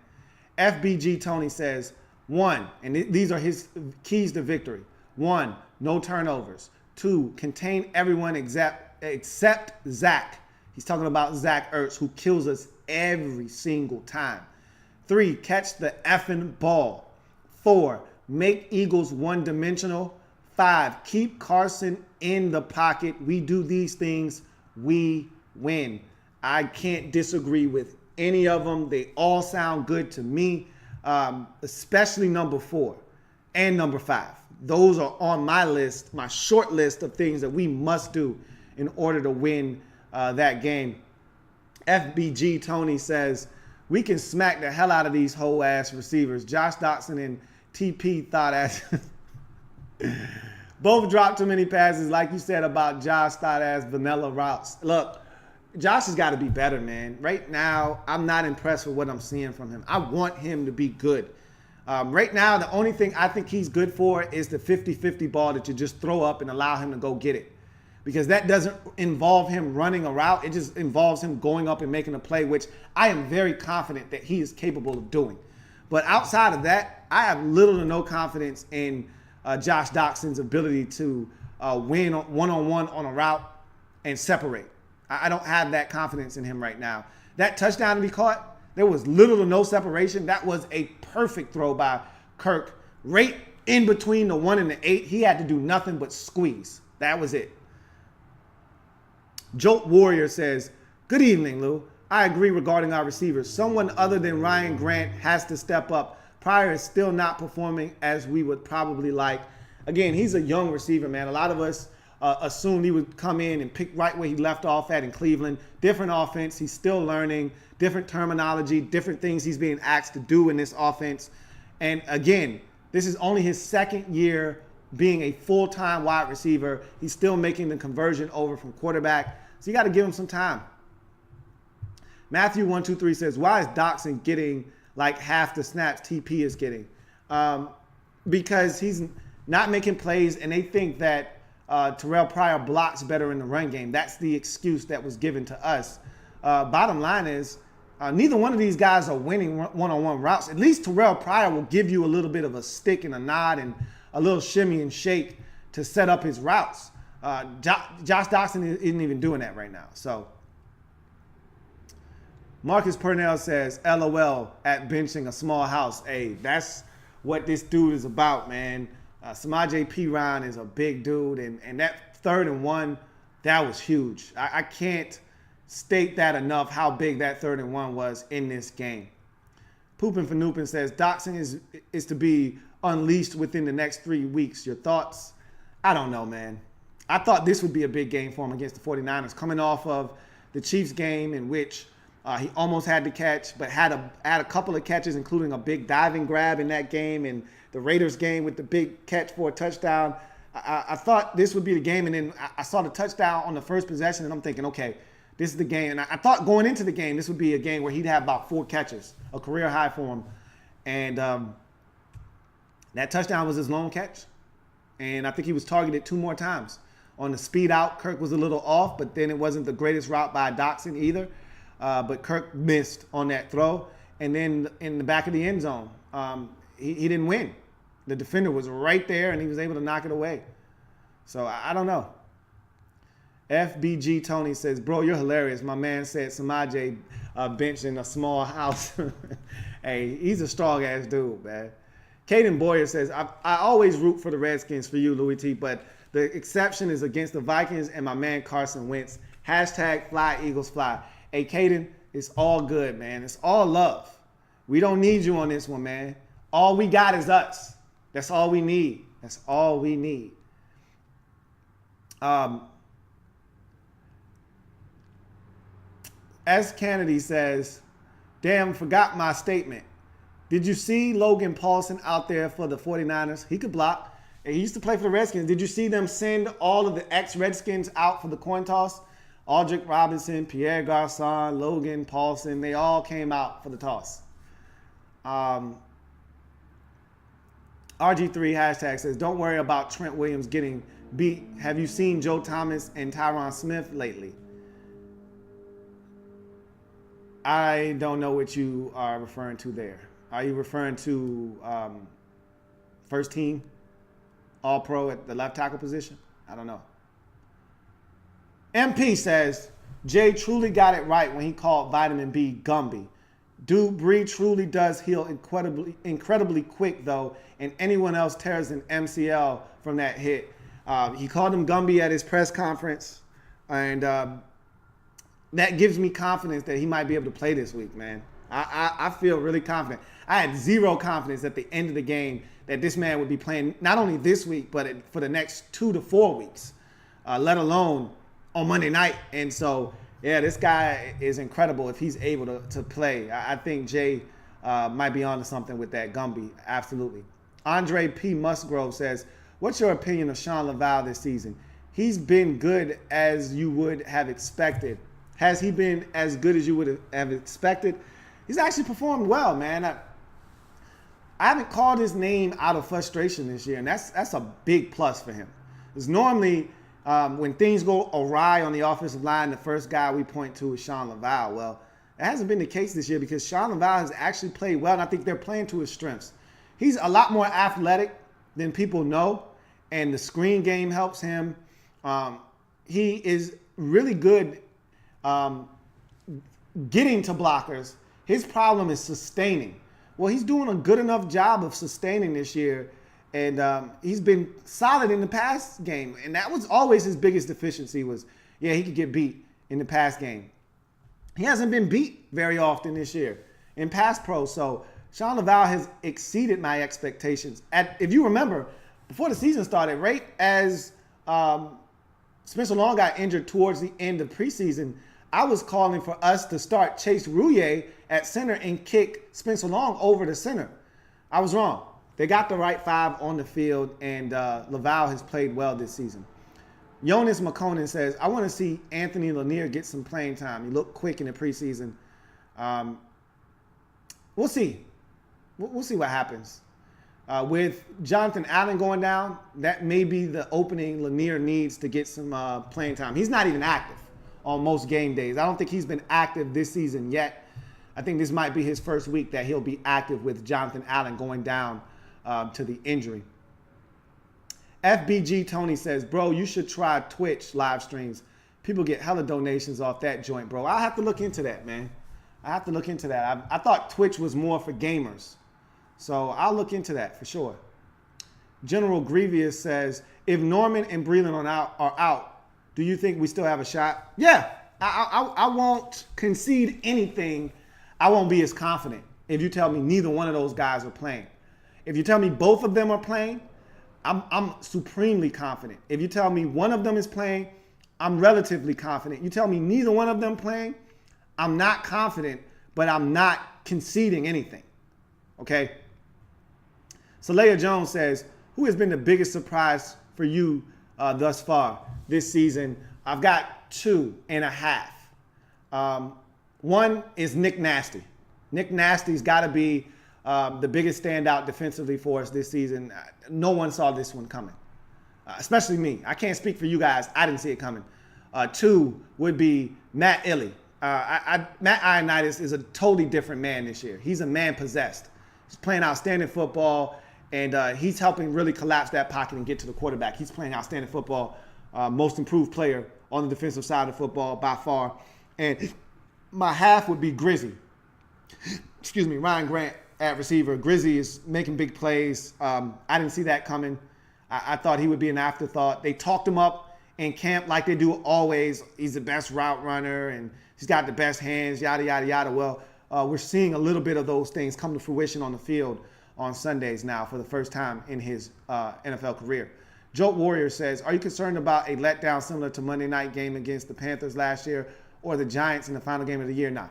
FBG Tony says, 1, and these are his keys to victory. 1, no turnovers. 2, contain everyone except Zach. He's talking about Zach Ertz, who kills us every single time. 3, catch the effing ball. 4, make Eagles one-dimensional. 5, keep Carson in the pocket. We do these things, we win. I can't disagree with any of them. They all sound good to me, especially number 4 and number 5. Those are on my list, my short list of things that we must do in order to win that game. FBG Tony says, We can smack the hell out of these whole ass receivers. Josh Doctson and TP thought as both dropped too many passes, like you said about Josh thought as vanilla routes. Look, Josh has got to be better, man. Right now, I'm not impressed with what I'm seeing from him. I want him to be good. Right now, the only thing I think he's good for is the 50-50 ball that you just throw up and allow him to go get it. Because that doesn't involve him running a route. It just involves him going up and making a play, which I am very confident that he is capable of doing. But outside of that, I have little to no confidence in Josh Doctson's ability to win one-on-one on a route and separate. I don't have that confidence in him right now. That touchdown that he caught, there was little to no separation. That was a perfect throw by Kirk. Right in between the 1 and the 8, he had to do nothing but squeeze. That was it. Jolt Warrior says, good evening, Lou. I agree regarding our receivers. Someone other than Ryan Grant has to step up. Pryor is still not performing as we would probably like. Again, he's a young receiver, man. A lot of us assumed he would come in and pick right where he left off at in Cleveland. Different offense. He's still learning. Different terminology. Different things he's being asked to do in this offense. And again, this is only his second year being a full-time wide receiver. He's still making the conversion over from quarterback. So you got to give him some time. Matthew 123 says, why is Doctson getting like half the snaps TP is getting? Because he's not making plays, and they think that Terrell Pryor blocks better in the run game. That's the excuse that was given to us. Bottom line is, neither one of these guys are winning one-on-one routes. At least Terrell Pryor will give you a little bit of a stick and a nod and a little shimmy and shake to set up his routes. Josh Doctson isn't even doing that right now. So Marcus Purnell says, LOL at benching a small house. Hey, that's what this dude is about, man. Samaje Perine is a big dude, and that 3rd and 1, that was huge. I can't state that enough, how big that 3rd and 1 was in this game. Poopin' for Noopin says, Doctson is to be unleashed within the next 3 weeks. Your thoughts? I don't know, man. I thought this would be a big game for him against the 49ers, coming off of the Chiefs game in which he almost had to catch, but had a couple of catches, including a big diving grab in that game, and the Raiders game with the big catch for a touchdown. I thought this would be the game, and then I saw the touchdown on the first possession, and I'm thinking, okay, this is the game. And I thought going into the game, this would be a game where he'd have about 4 catches, a career high for him. And that touchdown was his lone catch. And I think he was targeted 2 more times. On the speed out, Kirk was a little off, but then it wasn't the greatest route by Doctson either. But Kirk missed on that throw. And then in the back of the end zone, he didn't win. The defender was right there, and he was able to knock it away. So I don't know. FBG Tony says, bro, you're hilarious. My man said Samaje benched in a small house. Hey, he's a strong-ass dude, man. Caden Boyer says, I always root for the Redskins for you, Louie T, but the exception is against the Vikings and my man Carson Wentz. Hashtag fly Eagles fly. Hey, Caden, it's all good, man. It's all love. We don't need you on this one, man. All we got is us. That's all we need. That's all we need. S. Kennedy says, damn, forgot my statement. Did you see Logan Paulson out there for the 49ers? He could block. He used to play for the Redskins. Did you see them send all of the ex-Redskins out for the coin toss? Aldrick Robinson, Pierre Garçon, Logan Paulson, they all came out for the toss. RG3 hashtag says, don't worry about Trent Williams getting beat. Have you seen Joe Thomas and Tyron Smith lately? I don't know what you are referring to there. Are you referring to first team All-Pro at the left tackle position? I don't know. MP says, Jay truly got it right when he called vitamin B Gumby. Dude, Bree truly does heal incredibly quick, though, and anyone else tears an MCL from that hit. He called him Gumby at his press conference, and that gives me confidence that he might be able to play this week, man. I feel really confident. I had zero confidence at the end of the game that this man would be playing not only this week, but for the next 2 to 4 weeks, let alone on Monday night. And so Yeah, this guy is incredible if he's able to play. I think Jay might be onto something with that Gumby. Absolutely. Andre P. Musgrove says, what's your opinion of Sean Laval this season? He's been good as you would have expected. Has he been as good as you would have expected? He's actually performed well, man. I haven't called his name out of frustration this year, and that's a big plus for him. Because normally, when things go awry on the offensive line, the first guy we point to is Sean Laval. Well, it hasn't been the case this year because Sean Laval has actually played well, and I think they're playing to his strengths. He's a lot more athletic than people know, and the screen game helps him. He is really good getting to blockers. His problem is sustaining. Well, he's doing a good enough job of sustaining this year, and he's been solid in the pass game. And that was always his biggest deficiency was, yeah, he could get beat in the pass game. He hasn't been beat very often this year in pass pro. So Sean Laval has exceeded my expectations. If you remember, before the season started, right as Spencer Long got injured towards the end of preseason, I was calling for us to start Chase Rouillet at center and kick Spencer Long over to center. I was wrong. They got the right five on the field, and Laval has played well this season. Jonas McConan says, I want to see Anthony Lanier get some playing time. He looked quick in the preseason. We'll see. We'll see what happens. With Jonathan Allen going down, that may be the opening Lanier needs to get some playing time. He's not even active on most game days. I don't think he's been active this season yet. I think this might be his first week that he'll be active with Jonathan Allen going down to the injury. FBG Tony says, bro, you should try Twitch live streams. People get hella donations off that joint, bro. I'll have to look into that, man. I have to look into that. I thought Twitch was more for gamers. So I'll look into that for sure. General Grievous says, if Norman and Breland are out, do you think we still have a shot? Yeah, I won't concede anything. I won't be as confident if you tell me neither one of those guys are playing. If you tell me both of them are playing, I'm supremely confident. If you tell me one of them is playing, I'm relatively confident. You tell me neither one of them playing, I'm not confident, but I'm not conceding anything. Okay? Saleha Jones says, who has been the biggest surprise for you thus far this season? I've got 2.5. One is Nick Nasty. Nick Nasty's got to be the biggest standout defensively for us this season. No one saw this one coming, especially me. I can't speak for you guys. I didn't see it coming. 2 would be Matt Illey. Matt Ioannidis is a totally different man this year. He's a man possessed. He's playing outstanding football, and he's helping really collapse that pocket and get to the quarterback. He's playing outstanding football, most improved player on the defensive side of football by far. And my half would be Grizzy. Ryan Grant at receiver. Grizzy is making big plays. I didn't see that coming. I thought he would be an afterthought. They talked him up in camp like they do always. He's the best route runner, and he's got the best hands, yada, yada, yada. Well, we're seeing a little bit of those things come to fruition on the field on Sundays now for the first time in his NFL career. Joke Warrior says, are you concerned about a letdown similar to Monday night game against the Panthers last year or the Giants in the final game of the year? Now,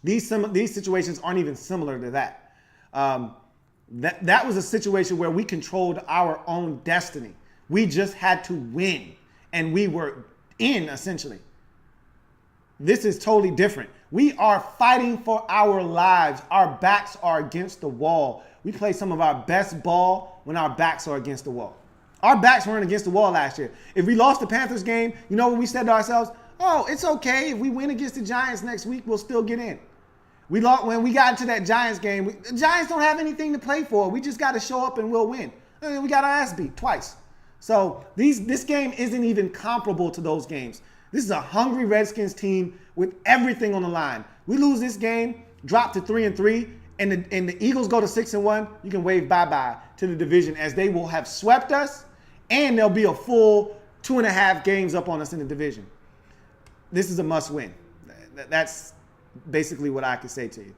these situations aren't even similar to that. That was a situation where we controlled our own destiny. We just had to win, and we were in, essentially. This is totally different. We are fighting for our lives. Our backs are against the wall. We play some of our best ball when our backs are against the wall. Our backs weren't against the wall last year. If we lost the Panthers game, you know what we said to ourselves? Oh, it's okay. If we win against the Giants next week, we'll still get in. When we got into that Giants game, the Giants don't have anything to play for. We just got to show up and we'll win. We got our ass beat twice. So this game isn't even comparable to those games. This is a hungry Redskins team with everything on the line. We lose this game, drop to 3-3, and the Eagles go to 6-1. You can wave bye-bye to the division as they will have swept us, and there'll be a full 2.5 games up on us in the division. This is a must-win. That's basically what I can say to you.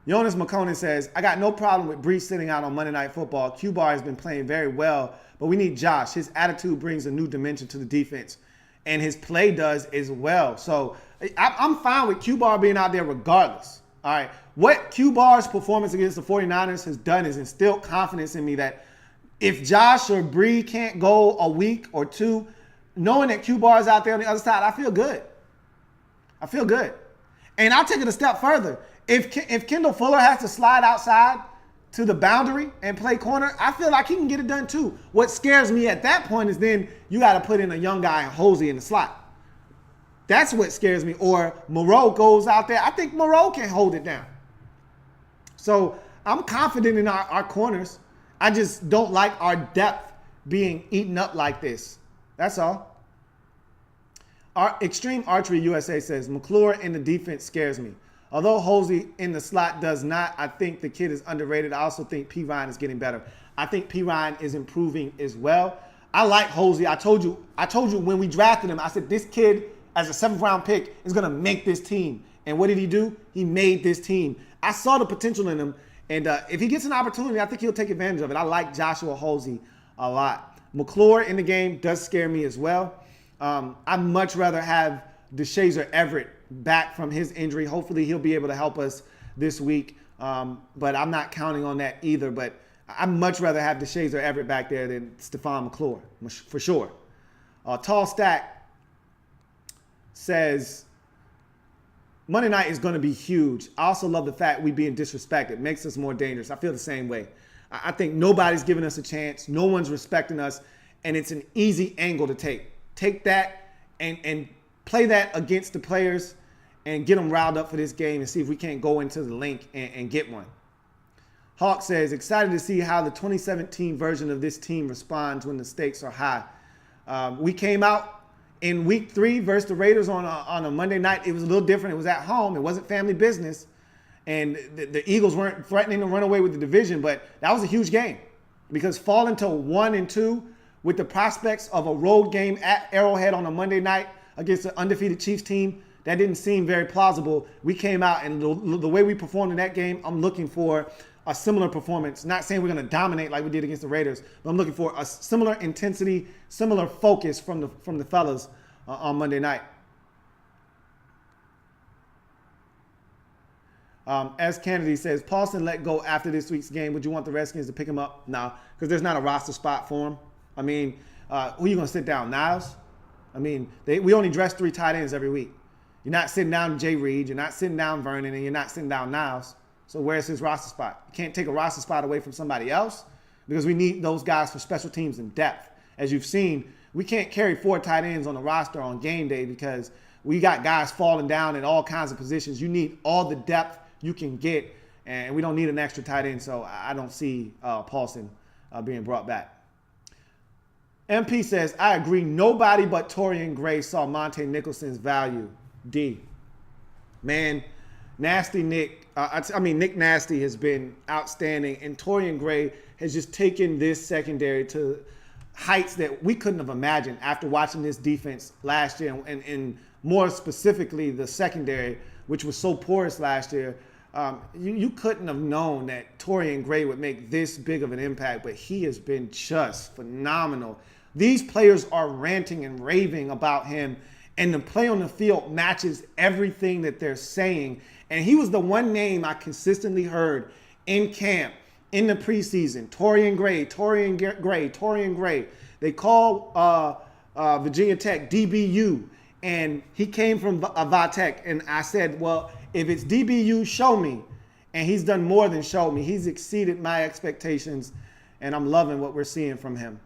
Jonas McConan says, I got no problem with Brees sitting out on Monday Night Football. Q-Bar has been playing very well, but we need Josh. His attitude brings a new dimension to the defense. and his play does as well. So I'm fine with Q-Bar being out there regardless. All right. What Q-Bar's performance against the 49ers has done is instilled confidence in me that if Josh or Bree can't go a week or two, knowing that Q-Bar's out there on the other side, I feel good. I feel good. And I'll take it a step further. If Kendall Fuller has to slide outside to the boundary and play corner, I feel like he can get it done too. What scares me at that point is then you got to put in a young guy and Hosey in the slot. That's what scares me. Or Moreau goes out there. I think Moreau can hold it down. So I'm confident in our corners. I just don't like our depth being eaten up like this. That's all. Our Extreme Archery USA says, McClure in the defense scares me. Although Hosey in the slot does not, I think the kid is underrated. I also think P. is getting better. I think P. is improving as well. I like Hosey. I told you when we drafted him, I said this kid as a 7th round pick is going to make this team. And what did he do? He made this team. I saw the potential in him. And if he gets an opportunity, I think he'll take advantage of it. I like Joshua Hosey a lot. McClure in the game does scare me as well. I'd much rather have DeShazer Everett back from his injury. Hopefully he'll be able to help us this week. But I'm not counting on that either. But I'd much rather have DeShazer Everett back there than Stephon McClure, for sure. Tall Stack says, Monday night is going to be huge. I also love the fact we being disrespected. It makes us more dangerous. I feel the same way. I think nobody's giving us a chance. No one's respecting us. And it's an easy angle to take. Take that and play that against the players and get them riled up for this game and see if we can't go into the link and get one. Hawk says, excited to see how the 2017 version of this team responds when the stakes are high. We came out in week 3 versus the Raiders on a Monday night. It was a little different. It was at home. It wasn't family business. And the Eagles weren't threatening to run away with the division, but that was a huge game because falling to 1-2 with the prospects of a road game at Arrowhead on a Monday night against an undefeated Chiefs team, that didn't seem very plausible. We came out, and the way we performed in that game, I'm looking for a similar performance. Not saying we're going to dominate like we did against the Raiders, but I'm looking for a similar intensity, similar focus from the fellas on Monday night. As Kennedy says, Paulson let go after this week's game. Would you want the Redskins to pick him up? No, because there's not a roster spot for him. I mean, who are you going to sit down? Niles? I mean, we only dress 3 tight ends every week. You're not sitting down Jay Reed. You're not sitting down Vernon, and you're not sitting down Niles. So where's his roster spot? You can't take a roster spot away from somebody else because we need those guys for special teams and depth. As you've seen, we can't carry 4 tight ends on the roster on game day because we got guys falling down in all kinds of positions. You need all the depth you can get, and we don't need an extra tight end, so I don't see Paulson being brought back. MP says, I agree. Nobody but Torian Gray saw Monte Nicholson's value. D. Man, Nasty Nick, Nick Nasty has been outstanding, and Torian Gray has just taken this secondary to heights that we couldn't have imagined after watching this defense last year, and more specifically the secondary, which was so porous last year. You couldn't have known that Torian Gray would make this big of an impact, but he has been just phenomenal. These players are ranting and raving about him, and the play on the field matches everything that they're saying. And he was the one name I consistently heard in camp, in the preseason. Torian Gray. They call Virginia Tech DBU, and he came from Vatech. And I said, well, if it's DBU, show me. And he's done more than show me. He's exceeded my expectations, and I'm loving what we're seeing from him.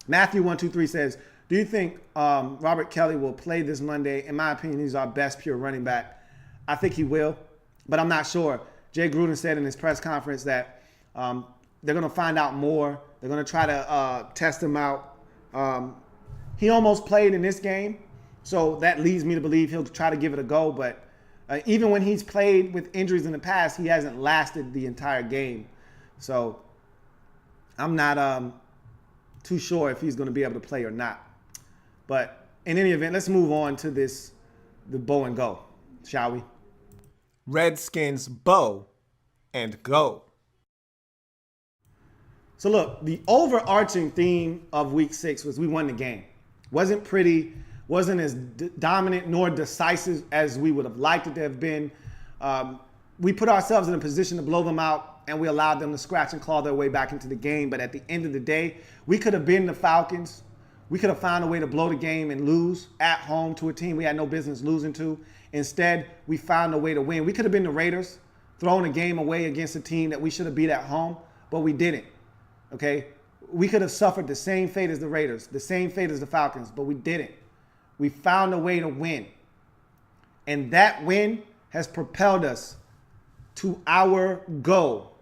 Matthew123 says, do you think Robert Kelly will play this Monday? In my opinion, he's our best pure running back. I think he will, but I'm not sure. Jay Gruden said in his press conference that they're going to find out more. They're going to try to test him out. He almost played in this game, so that leads me to believe he'll try to give it a go. But even when he's played with injuries in the past, he hasn't lasted the entire game. So I'm not too sure if he's going to be able to play or not. But in any event, let's move on to the bow and go, shall we? Redskins bow and go. So look, the overarching theme of week 6 was we won the game. Wasn't pretty. wasn't as dominant nor decisive as we would have liked it to have been. We put ourselves in a position to blow them out, and we allowed them to scratch and claw their way back into the game. But at the end of the day, we could have been the Falcons. We could have found a way to blow the game and lose at home to a team we had no business losing to. Instead, we found a way to win. We could have been the Raiders, throwing a game away against a team that we should have beat at home, but we didn't, okay? We could have suffered the same fate as the Raiders, the same fate as the Falcons, but we didn't. We found a way to win. And that win has propelled us to our goal,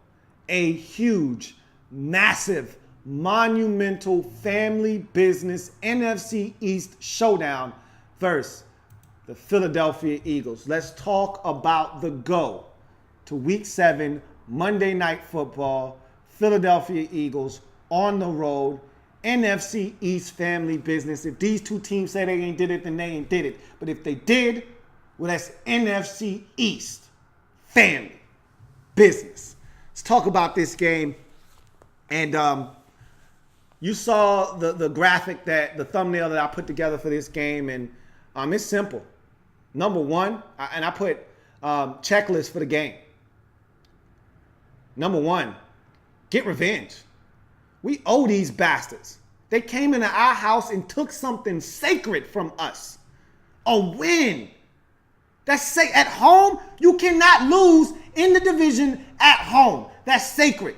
a huge, massive, monumental family business NFC East showdown versus the Philadelphia Eagles. Let's talk about the go to Week 7, Monday Night Football, Philadelphia Eagles on the road, NFC East family business. If these two teams say they ain't did it, then they ain't did it. But if they did, well, that's NFC East family business. Let's talk about this game. And you saw the graphic, the thumbnail that I put together for this game, and it's simple. Number one, and I put checklist for the game. Number one, get revenge. We owe these bastards. They came into our house and took something sacred from us. A win. That's at home. You cannot lose in the division at home. That's sacred.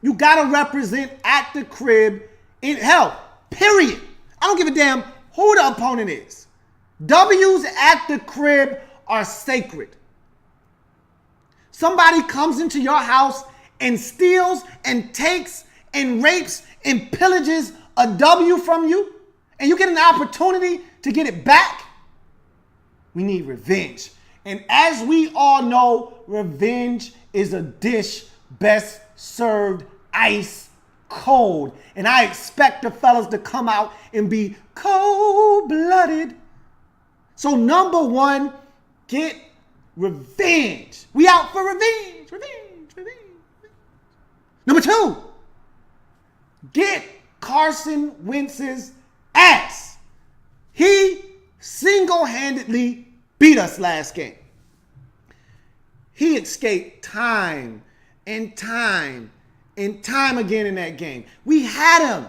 You got to represent at the crib in hell, period. I don't give a damn who the opponent is. W's at the crib are sacred. Somebody comes into your house and steals and takes and rapes and pillages a W from you, and you get an opportunity to get it back. We need revenge. And as we all know, revenge is a dish best served ice cold. And I expect the fellas to come out and be cold-blooded. So number one, get revenge. We out for revenge, revenge, revenge. Number two, get Carson Wentz's ass. He single-handedly beat us last game. He escaped time and time and time again in that game. We had him.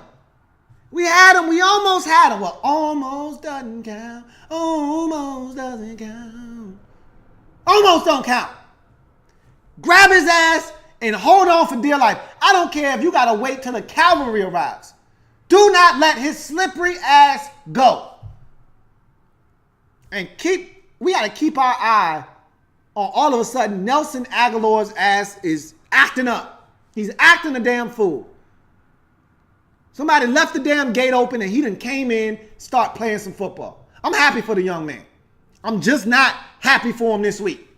We almost had him. Well, almost doesn't count. Almost doesn't count. Almost don't count. Grab his ass and hold on for dear life. I don't care if you got to wait till the cavalry arrives. Do not let his slippery ass go. And we got to keep our eye on all of a sudden Nelson Aguilar's ass is acting up. He's acting a damn fool. Somebody left the damn gate open and he done came in, start playing some football. I'm happy for the young man. I'm just not happy for him this week.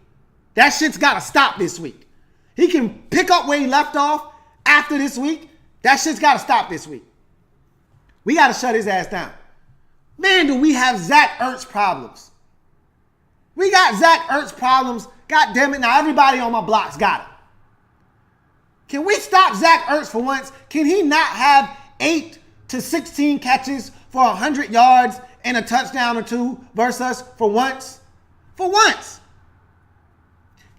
That shit's got to stop this week. He can pick up where he left off after this week. That shit's got to stop this week. We got to shut his ass down. Man, do we have Zach Ertz problems. We got Zach Ertz problems. God damn it. Now everybody on my block's got it. Can we stop Zach Ertz for once? Can he not have 8 to 16 catches for 100 yards and a touchdown or two versus us for once? For once.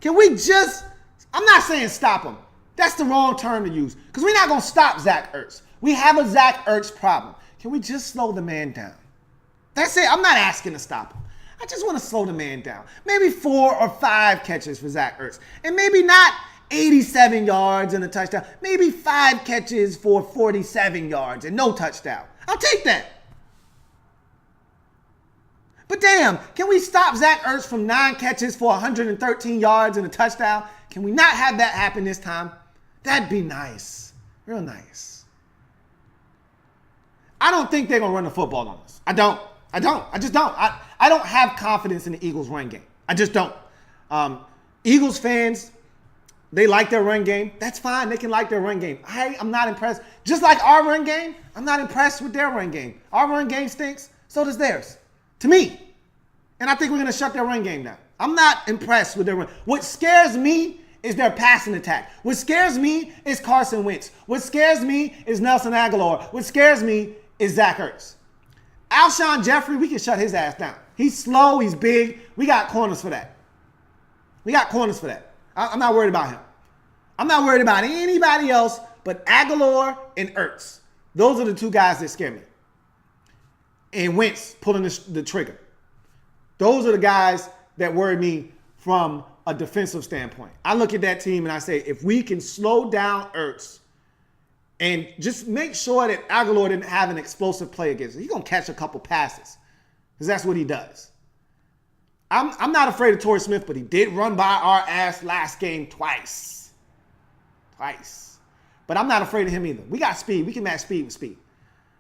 Can we just, I'm not saying stop him. That's the wrong term to use because we're not going to stop Zach Ertz. We have a Zach Ertz problem. Can we just slow the man down? That's it. I'm not asking to stop him. I just want to slow the man down. Maybe 4 or 5 catches for Zach Ertz. And maybe not 87 yards and a touchdown. Maybe 5 catches for 47 yards and no touchdown. I'll take that. But damn, can we stop Zach Ertz from 9 catches for 113 yards and a touchdown? Can we not have that happen this time? That'd be nice. Real nice. I don't think they're going to run the football on us. I just don't. I don't have confidence in the Eagles' run game. I just don't. Eagles fans, they like their run game. That's fine. They can like their run game. I'm not impressed. Just like our run game, I'm not impressed with their run game. Our run game stinks. So does theirs. To me. And I think we're going to shut their run game down. I'm not impressed with their run. What scares me is their passing attack. What scares me is Carson Wentz. What scares me is Nelson Aguilar. What scares me is Zach Ertz. Alshon Jeffrey, we can shut his ass down. He's slow. He's big. We got corners for that. I'm not worried about him. I'm not worried about anybody else but Aguilar and Ertz. Those are the two guys that scare me. And Wentz pulling the trigger. Those are the guys that worry me from a defensive standpoint. I look at that team and I say, if we can slow down Ertz and just make sure that Aguilar didn't have an explosive play against him, he's going to catch a couple passes because that's what he does. I'm not afraid of Torrey Smith, but he did run by our ass last game twice. But I'm not afraid of him either. We got speed. We can match speed with speed.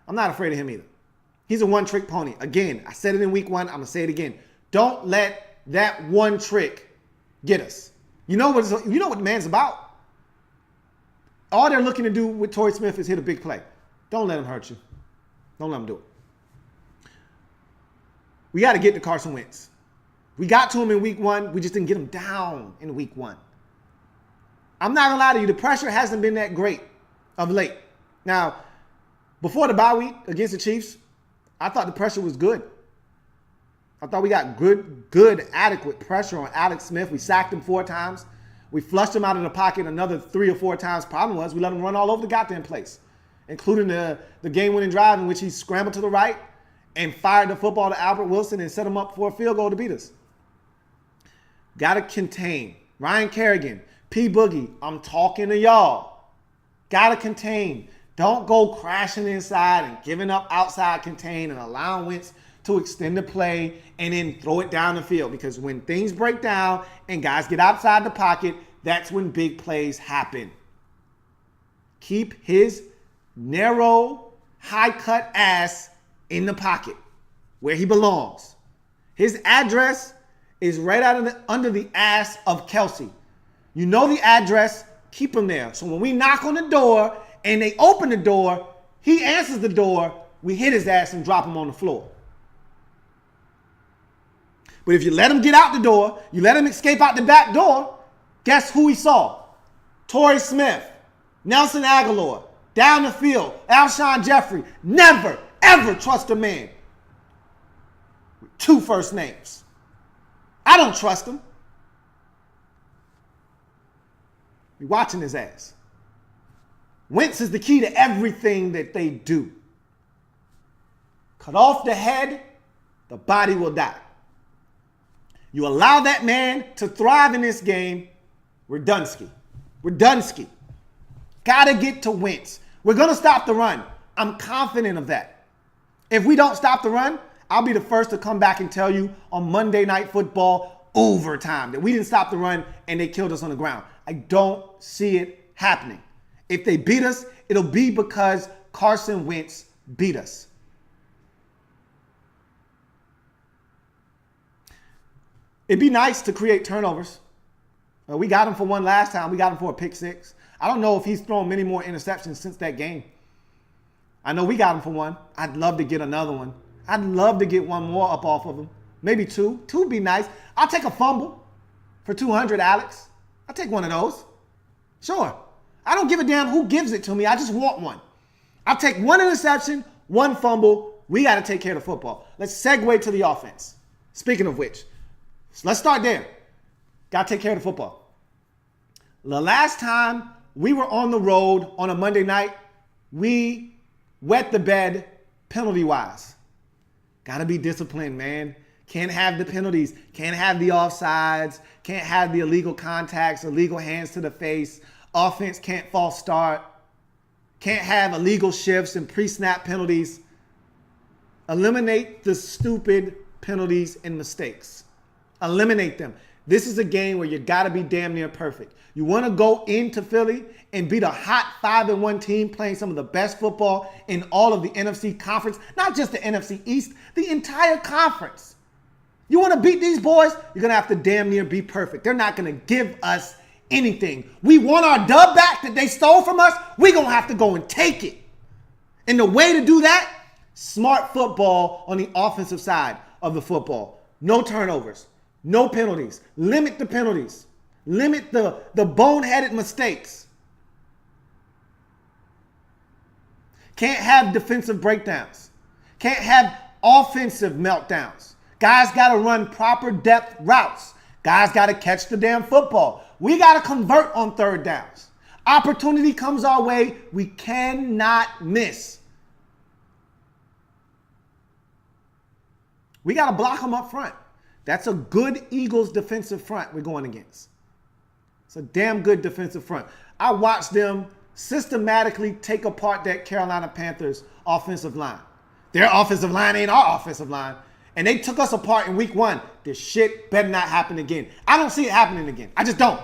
I'm not afraid of him either. He's a one-trick pony. Again, I said it in week 1. I'm going to say it again. Don't let that one trick get us. You know what the man's about? All they're looking to do with Torrey Smith is hit a big play. Don't let him hurt you. Don't let him do it. We got to get to Carson Wentz. We got to him in week 1. We just didn't get him down in week 1. I'm not going to lie to you. The pressure hasn't been that great of late. Now, before the bye week against the Chiefs, I thought the pressure was good. I thought we got good, adequate pressure on Alex Smith. We sacked him 4 times. We flushed him out of the pocket another 3 or 4 times. Problem was we let him run all over the goddamn place, including the game-winning drive in which he scrambled to the right and fired the football to Albert Wilson and set him up for a field goal to beat us. Got to contain. Ryan Kerrigan, P. Boogie, I'm talking to y'all. Got to contain. Don't go crashing inside and giving up outside contain and allowing Wentz to extend the play and then throw it down the field. Because when things break down and guys get outside the pocket, that's when big plays happen. Keep his narrow, high-cut ass in the pocket where he belongs. His address is right under the ass of Kelsey. You know the address, keep him there. So when we knock on the door and they open the door, he answers the door, we hit his ass and drop him on the floor. But if you let him get out the door, you let him escape out the back door, guess who he saw? Torrey Smith, Nelson Aguilar, down the field, Alshon Jeffrey. Never, ever trust a man with 2 first names. I don't trust him. We're watching his ass. Wentz is the key to everything that they do. Cut off the head, the body will die. You allow that man to thrive in this game, we're Dunsky. Got to get to Wentz. We're going to stop the run. I'm confident of that. If we don't stop the run, I'll be the first to come back and tell you on Monday Night Football overtime that we didn't stop the run and they killed us on the ground. I don't see it happening. If they beat us, it'll be because Carson Wentz beat us. It'd be nice to create turnovers. We got him for one last time. We got him for a pick 6. I don't know if he's thrown many more interceptions since that game. I know we got him for 1. I'd love to get another one. I'd love to get 1 more up off of him. Maybe 2. 2 would be nice. I'll take a fumble for 200, Alex. I'll take one of those. Sure. I don't give a damn who gives it to me. I just want one. I'll take 1 interception, 1 fumble. We got to take care of the football. Let's segue to the offense. Speaking of which, let's start there. Got to take care of the football. The last time we were on the road on a Monday night, we wet the bed penalty-wise. Got to be disciplined, man. Can't have the penalties. Can't have the offsides. Can't have the illegal contacts, illegal hands to the face. Offense can't false start. Can't have illegal shifts and pre-snap penalties. Eliminate the stupid penalties and mistakes. Eliminate them. This is a game where you got to be damn near perfect. You want to go into Philly and beat a hot 5-1 team playing some of the best football in all of the NFC conference, not just the NFC East, the entire conference. You want to beat these boys, you're going to have to damn near be perfect. They're not going to give us anything. We want our dub back that they stole from us. We're going to have to go and take it. And the way to do that, smart football on the offensive side of the football. No turnovers. No penalties. Limit the penalties. Limit the boneheaded mistakes. Can't have defensive breakdowns. Can't have offensive meltdowns. Guys got to run proper depth routes. Guys got to catch the damn football. We got to convert on third downs. Opportunity comes our way, we cannot miss. We got to block them up front. That's a good Eagles defensive front we're going against. It's a damn good defensive front. I watched them systematically take apart that Carolina Panthers offensive line. Their offensive line ain't our offensive line. And they took us apart in week 1. This shit better not happen again. I don't see it happening again. I just don't.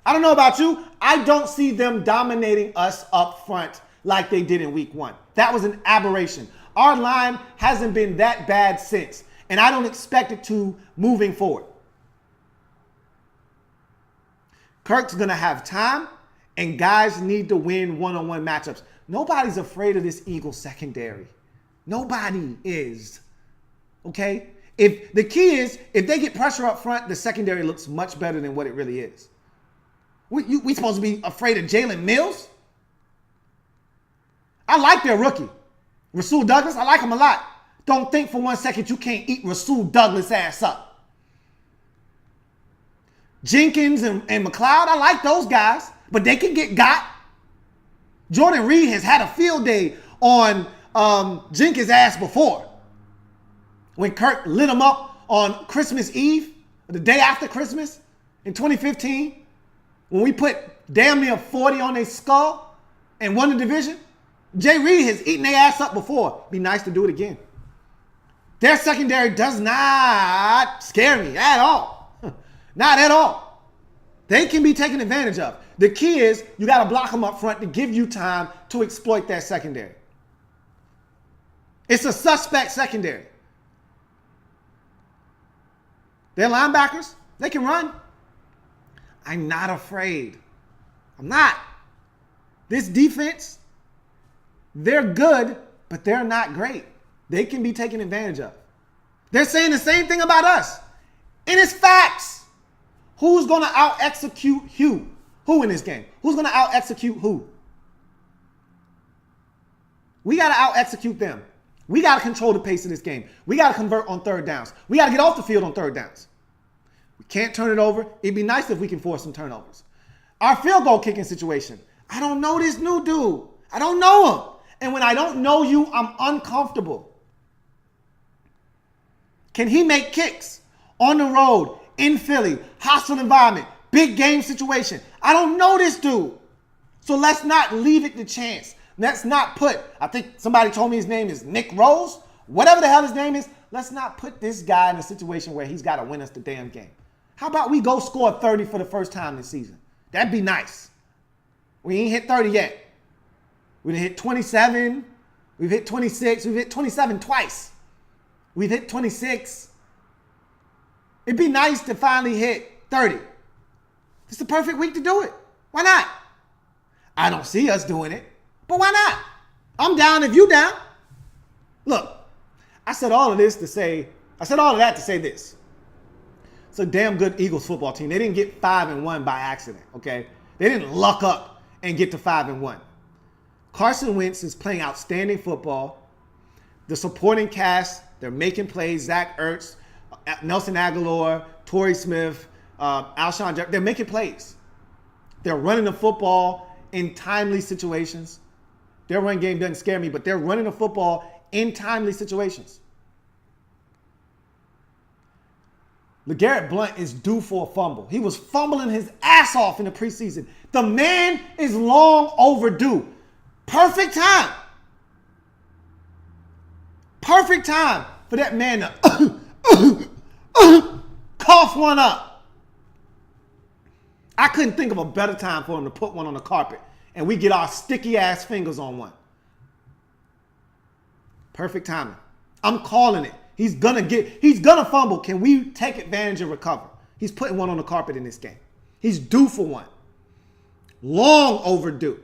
I don't know about you. I don't see them dominating us up front like they did in week 1. That was an aberration. Our line hasn't been that bad since. And I don't expect it to moving forward. Kirk's going to have time, and guys need to win one-on-one matchups. Nobody's afraid of this Eagles secondary. Nobody is. Okay? If the key is, if they get pressure up front, the secondary looks much better than what it really is. We supposed to be afraid of Jalen Mills? I like their rookie. Rasul Douglas, I like him a lot. Don't think for one second you can't eat Rasul Douglas ass up. Jenkins and McLeod, I like those guys, but they can get got. Jordan Reed has had a field day on Jenkins' ass before. When Kirk lit him up on Christmas Eve, the day after Christmas in 2015, when we put damn near 40 on their skull and won the division, Jay Reed has eaten their ass up before. Be nice to do it again. Their secondary does not scare me at all. Not at all. They can be taken advantage of. The key is you got to block them up front to give you time to exploit that secondary. It's a suspect secondary. They're linebackers. They can run. I'm not afraid. I'm not. This defense, they're good, but they're not great. They can be taken advantage of. They're saying the same thing about us. And it's facts. Who's going to out-execute who in this game? Who's going to out-execute who? We got to out-execute them. We got to control the pace of this game. We got to convert on third downs. We got to get off the field on third downs. We can't turn it over. It'd be nice if we can force some turnovers. Our field goal kicking situation. I don't know this new dude. I don't know him. And when I don't know you, I'm uncomfortable. Can he make kicks on the road, in Philly, hostile environment, big game situation? I don't know this dude. So let's not leave it to chance. Let's not put, I think somebody told me his name is Nick Rose. Whatever the hell his name is, let's not put this guy in a situation where he's got to win us the damn game. How about we go score 30 for the first time this season? That'd be nice. We ain't hit 30 yet. We done hit 27. We've hit 26. We've hit 27 twice. We've hit 26. It'd be nice to finally hit 30. It's the perfect week to do it. Why not? I don't see us doing it, but why not? I'm down if you down. Look, I said all of that to say this. It's a damn good Eagles football team. They didn't get 5-1 by accident, okay? They didn't luck up and get to 5-1. Carson Wentz is playing outstanding football. The supporting cast, they're making plays. Zach Ertz, Nelson Aguilar, Torrey Smith, Alshon Jeffery, they're making plays. They're running the football in timely situations. Their run game doesn't scare me, but they're running the football in timely situations. LeGarrette Blount is due for a fumble. He was fumbling his ass off in the preseason. The man is long overdue. Perfect time. Perfect time for that man to cough one up. I couldn't think of a better time for him to put one on the carpet and we get our sticky ass fingers on one. Perfect timing. I'm calling it. He's gonna fumble. Can we take advantage and recover? He's putting one on the carpet in this game. He's due for one. Long overdue.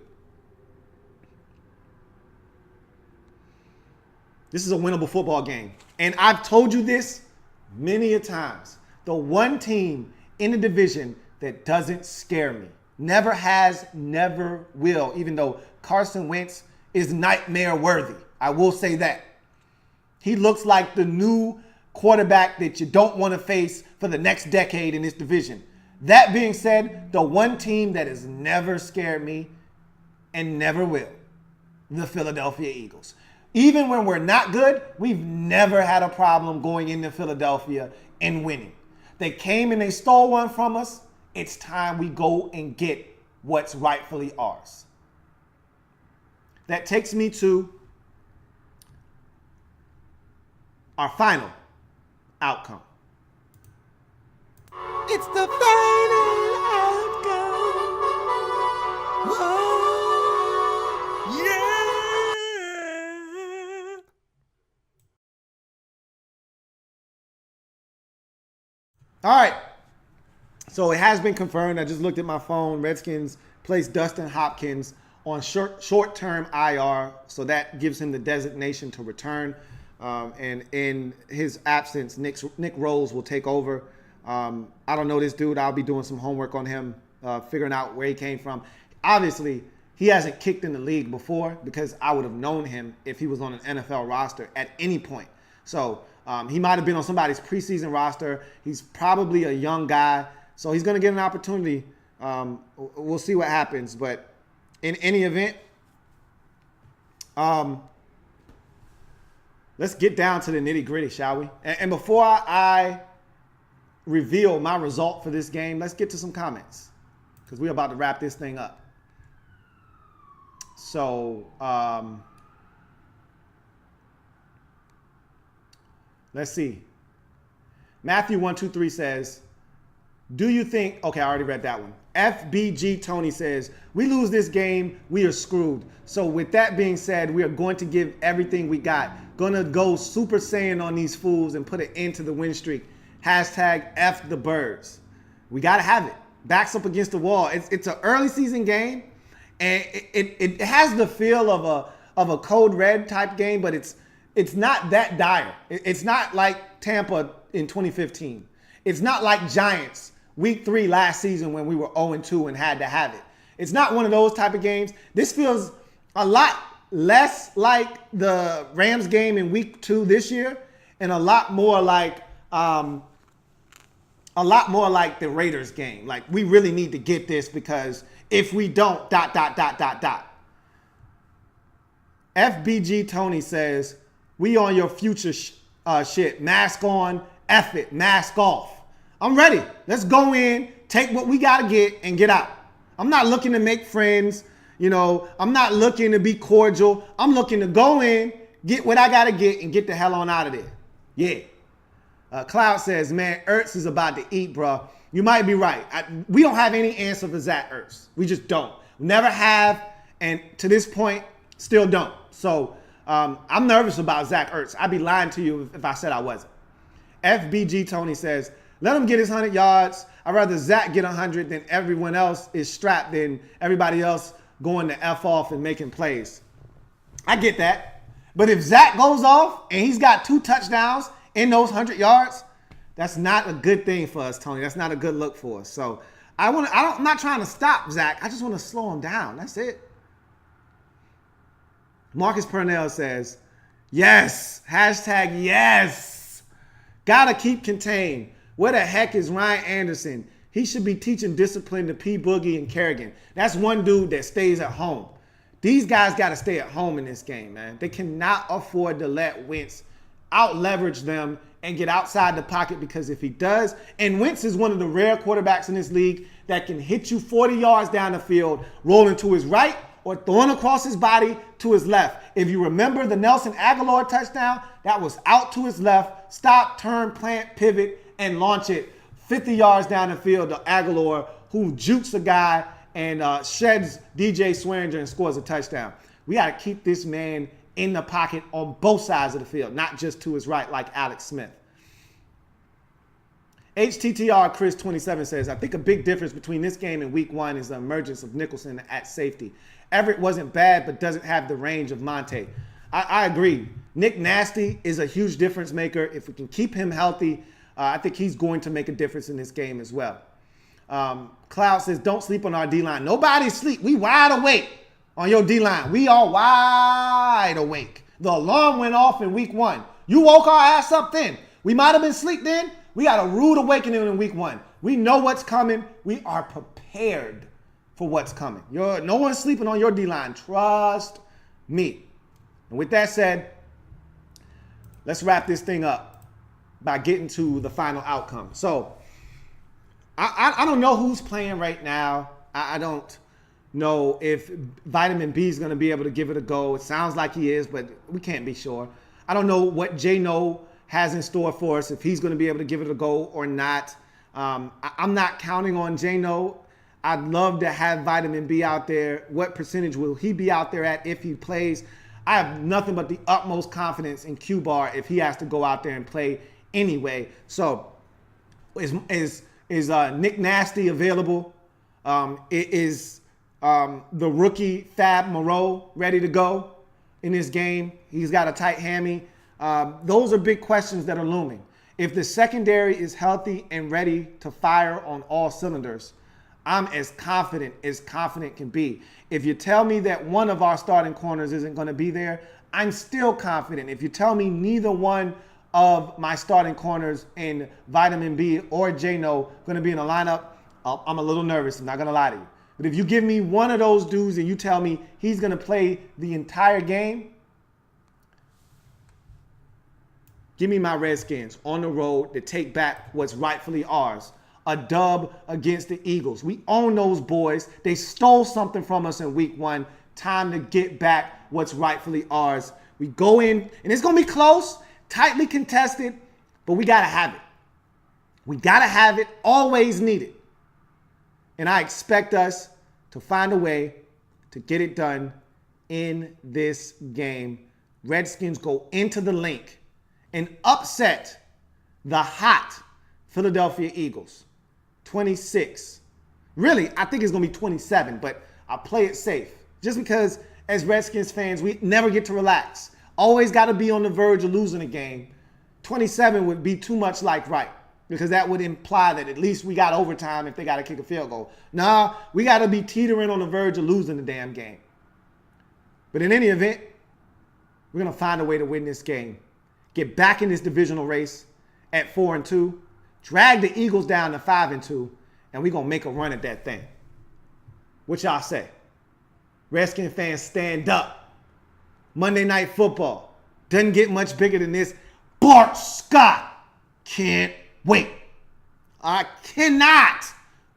This is a winnable football game. And I've told you this many a times. The one team in the division that doesn't scare me. Never has, never will, even though Carson Wentz is nightmare worthy. I will say that. He looks like the new quarterback that you don't want to face for the next decade in this division. That being said, the one team that has never scared me and never will, the Philadelphia Eagles. Even when we're not good, we've never had a problem going into Philadelphia and winning. They came and they stole one from us. It's time we go and get what's rightfully ours. That takes me to our final outcome. It's the final outcome. Whoa, yeah. All right. So it has been confirmed. I just looked at my phone. Redskins placed Dustin Hopkins on short-term IR, so that gives him the designation to return. And in his absence, Nick Rose will take over. I don't know this dude. I'll be doing some homework on him, figuring out where he came from. Obviously, he hasn't kicked in the league before because I would have known him if he was on an NFL roster at any point. So he might have been on somebody's preseason roster. He's probably a young guy, so he's going to get an opportunity. We'll see what happens, but in any event, let's get down to the nitty-gritty, shall we? And before I reveal my result for this game, let's get to some comments because we're about to wrap this thing up. So, let's see. Matthew123 says, do you think, okay, I already read that one. FBG Tony says, we lose this game, we are screwed. So with that being said, we are going to give everything we got. Gonna go Super Saiyan on these fools and put an end to the win streak. Hashtag F the birds. We gotta have it. Backs up against the wall. It's an early season game, and it has the feel of a Code Red type game, but it's not that dire. It's not like Tampa in 2015. It's not like Giants week 3 last season when we were 0-2 and had to have it. It's not one of those type of games. This feels a lot less like the Rams game in week 2 this year, and a lot more like the Raiders game. Like, we really need to get this because if we don't, ... FBG Tony says, we on your future shit. Mask on, F it, mask off. I'm ready. Let's go in, take what we got to get, and get out. I'm not looking to make friends. You know, I'm not looking to be cordial. I'm looking to go in, get what I got to get, and get the hell on out of there. Yeah. Cloud says, man, Ertz is about to eat, bro. You might be right. We don't have any answer for Zach Ertz. We just don't. Never have, and to this point, still don't. So I'm nervous about Zach Ertz. I'd be lying to you if I said I wasn't. FBG Tony says, let him get his 100 yards. I'd rather Zach get 100 than everyone else is strapped than everybody else going to F off and making plays. I get that. But if Zach goes off and he's got 2 touchdowns in those 100 yards, that's not a good thing for us, Tony. That's not a good look for us. So I'm not trying to stop Zach. I just want to slow him down. That's it. Marcus Purnell says, yes. Hashtag yes. Gotta keep contained. Where the heck is Ryan Anderson? He should be teaching discipline to P. Boogie and Kerrigan. That's one dude that stays at home. These guys got to stay at home in this game, man. They cannot afford to let Wentz out-leverage them and get outside the pocket, because if he does, and Wentz is one of the rare quarterbacks in this league that can hit you 40 yards down the field, rolling to his right or throwing across his body to his left. If you remember the Nelson Aguilar touchdown, that was out to his left, stop, turn, plant, pivot, and launch it 50 yards down the field to Aguilar, who jukes a guy and sheds DJ Swearinger and scores a touchdown. We got to keep this man in the pocket on both sides of the field, not just to his right like Alex Smith. HTTR Chris 27 says, I think a big difference between this game and week 1 is the emergence of Nicholson at safety. Everett wasn't bad, but doesn't have the range of Monte. I agree. Nick Nasty is a huge difference maker. If we can keep him healthy, I think he's going to make a difference in this game as well. Cloud says, don't sleep on our D-line. Nobody sleep. We wide awake on your D-line. We are wide awake. The alarm went off in week 1. You woke our ass up then. We might have been asleep then. We got a rude awakening in week 1. We know what's coming. We are prepared for what's coming. No one's sleeping on your D-line. Trust me. And with that said, let's wrap this thing up by getting to the final outcome. So, I don't know who's playing right now. I don't know if Vitamin B is going to be able to give it a go. It sounds like he is, but we can't be sure. I don't know what J-No has in store for us, if he's going to be able to give it a go or not. I'm not counting on J-No. I'd love to have Vitamin B out there. What percentage will he be out there at if he plays? I have nothing but the utmost confidence in Q-Bar if he has to go out there and play anyway. So is Nick Nasty available? Is the rookie Fab Moreau ready to go in this game? He's got a tight hammy. Those are big questions that are looming. If the secondary is healthy and ready to fire on all cylinders, I'm as confident can be. If you tell me that one of our starting corners isn't going to be there, I'm still confident. If you tell me neither one of my starting corners in Vitamin B or J-No going to be in the lineup, I'm a little nervous. I'm not going to lie to you. But if you give me one of those dudes and you tell me he's going to play the entire game, give me my Redskins on the road to take back what's rightfully ours. A dub against the Eagles. We own those boys. They stole something from us in week 1. Time to get back what's rightfully ours. We go in, and it's going to be close, tightly contested, but we got to have it. We got to have it, always need it. And I expect us to find a way to get it done in this game. Redskins go into the link and upset the hot Philadelphia Eagles. 26. Really, I think it's going to be 27, but I'll play it safe. Just because as Redskins fans, we never get to relax. Always got to be on the verge of losing a game. 27 would be too much like right, because that would imply that at least we got overtime if they got to kick a field goal. Nah, we got to be teetering on the verge of losing the damn game. But in any event, we're going to find a way to win this game. Get back in this divisional race at 4-2. Drag the Eagles down to 5-2, and we're going to make a run at that thing. What y'all say? Redskin fans, stand up. Monday Night Football. Doesn't get much bigger than this. Bart Scott. Can't wait. I cannot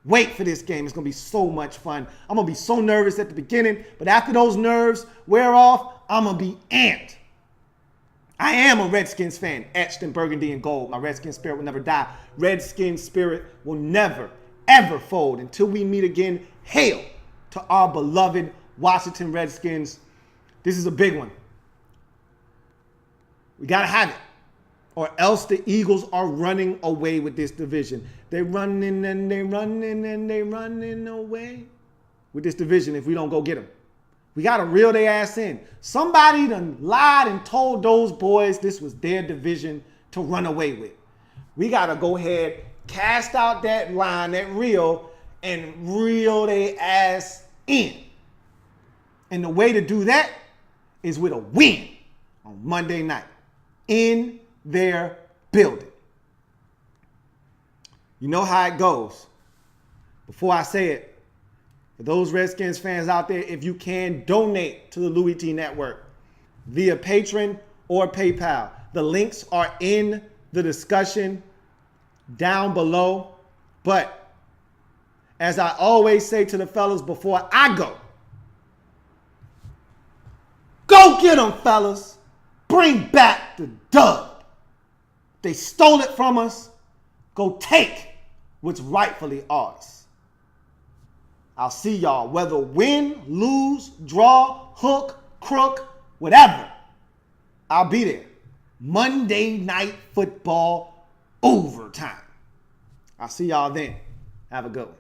wait for this game. It's going to be so much fun. I'm going to be so nervous at the beginning, but after those nerves wear off, I'm going to be amped. I am a Redskins fan, etched in burgundy and gold. My Redskins spirit will never die. Redskins spirit will never, ever fold until we meet again. Hail to our beloved Washington Redskins. This is a big one. We got to have it, or else the Eagles are running away with this division. They're running and they're running and they're running away with this division if we don't go get them. We got to reel their ass in. Somebody done lied and told those boys this was their division to run away with. We got to go ahead, cast out that line, that reel, and reel their ass in. And the way to do that is with a win on Monday night in their building. You know how it goes. Before I say it, for those Redskins fans out there, if you can, donate to the Louie T Network via Patreon or PayPal. The links are in the discussion down below. But as I always say to the fellas before I go get them, fellas. Bring back the dub. They stole it from us. Go take what's rightfully ours. I'll see y'all, whether win, lose, draw, hook, crook, whatever. I'll be there. Monday Night Football overtime. I'll see y'all then. Have a good one.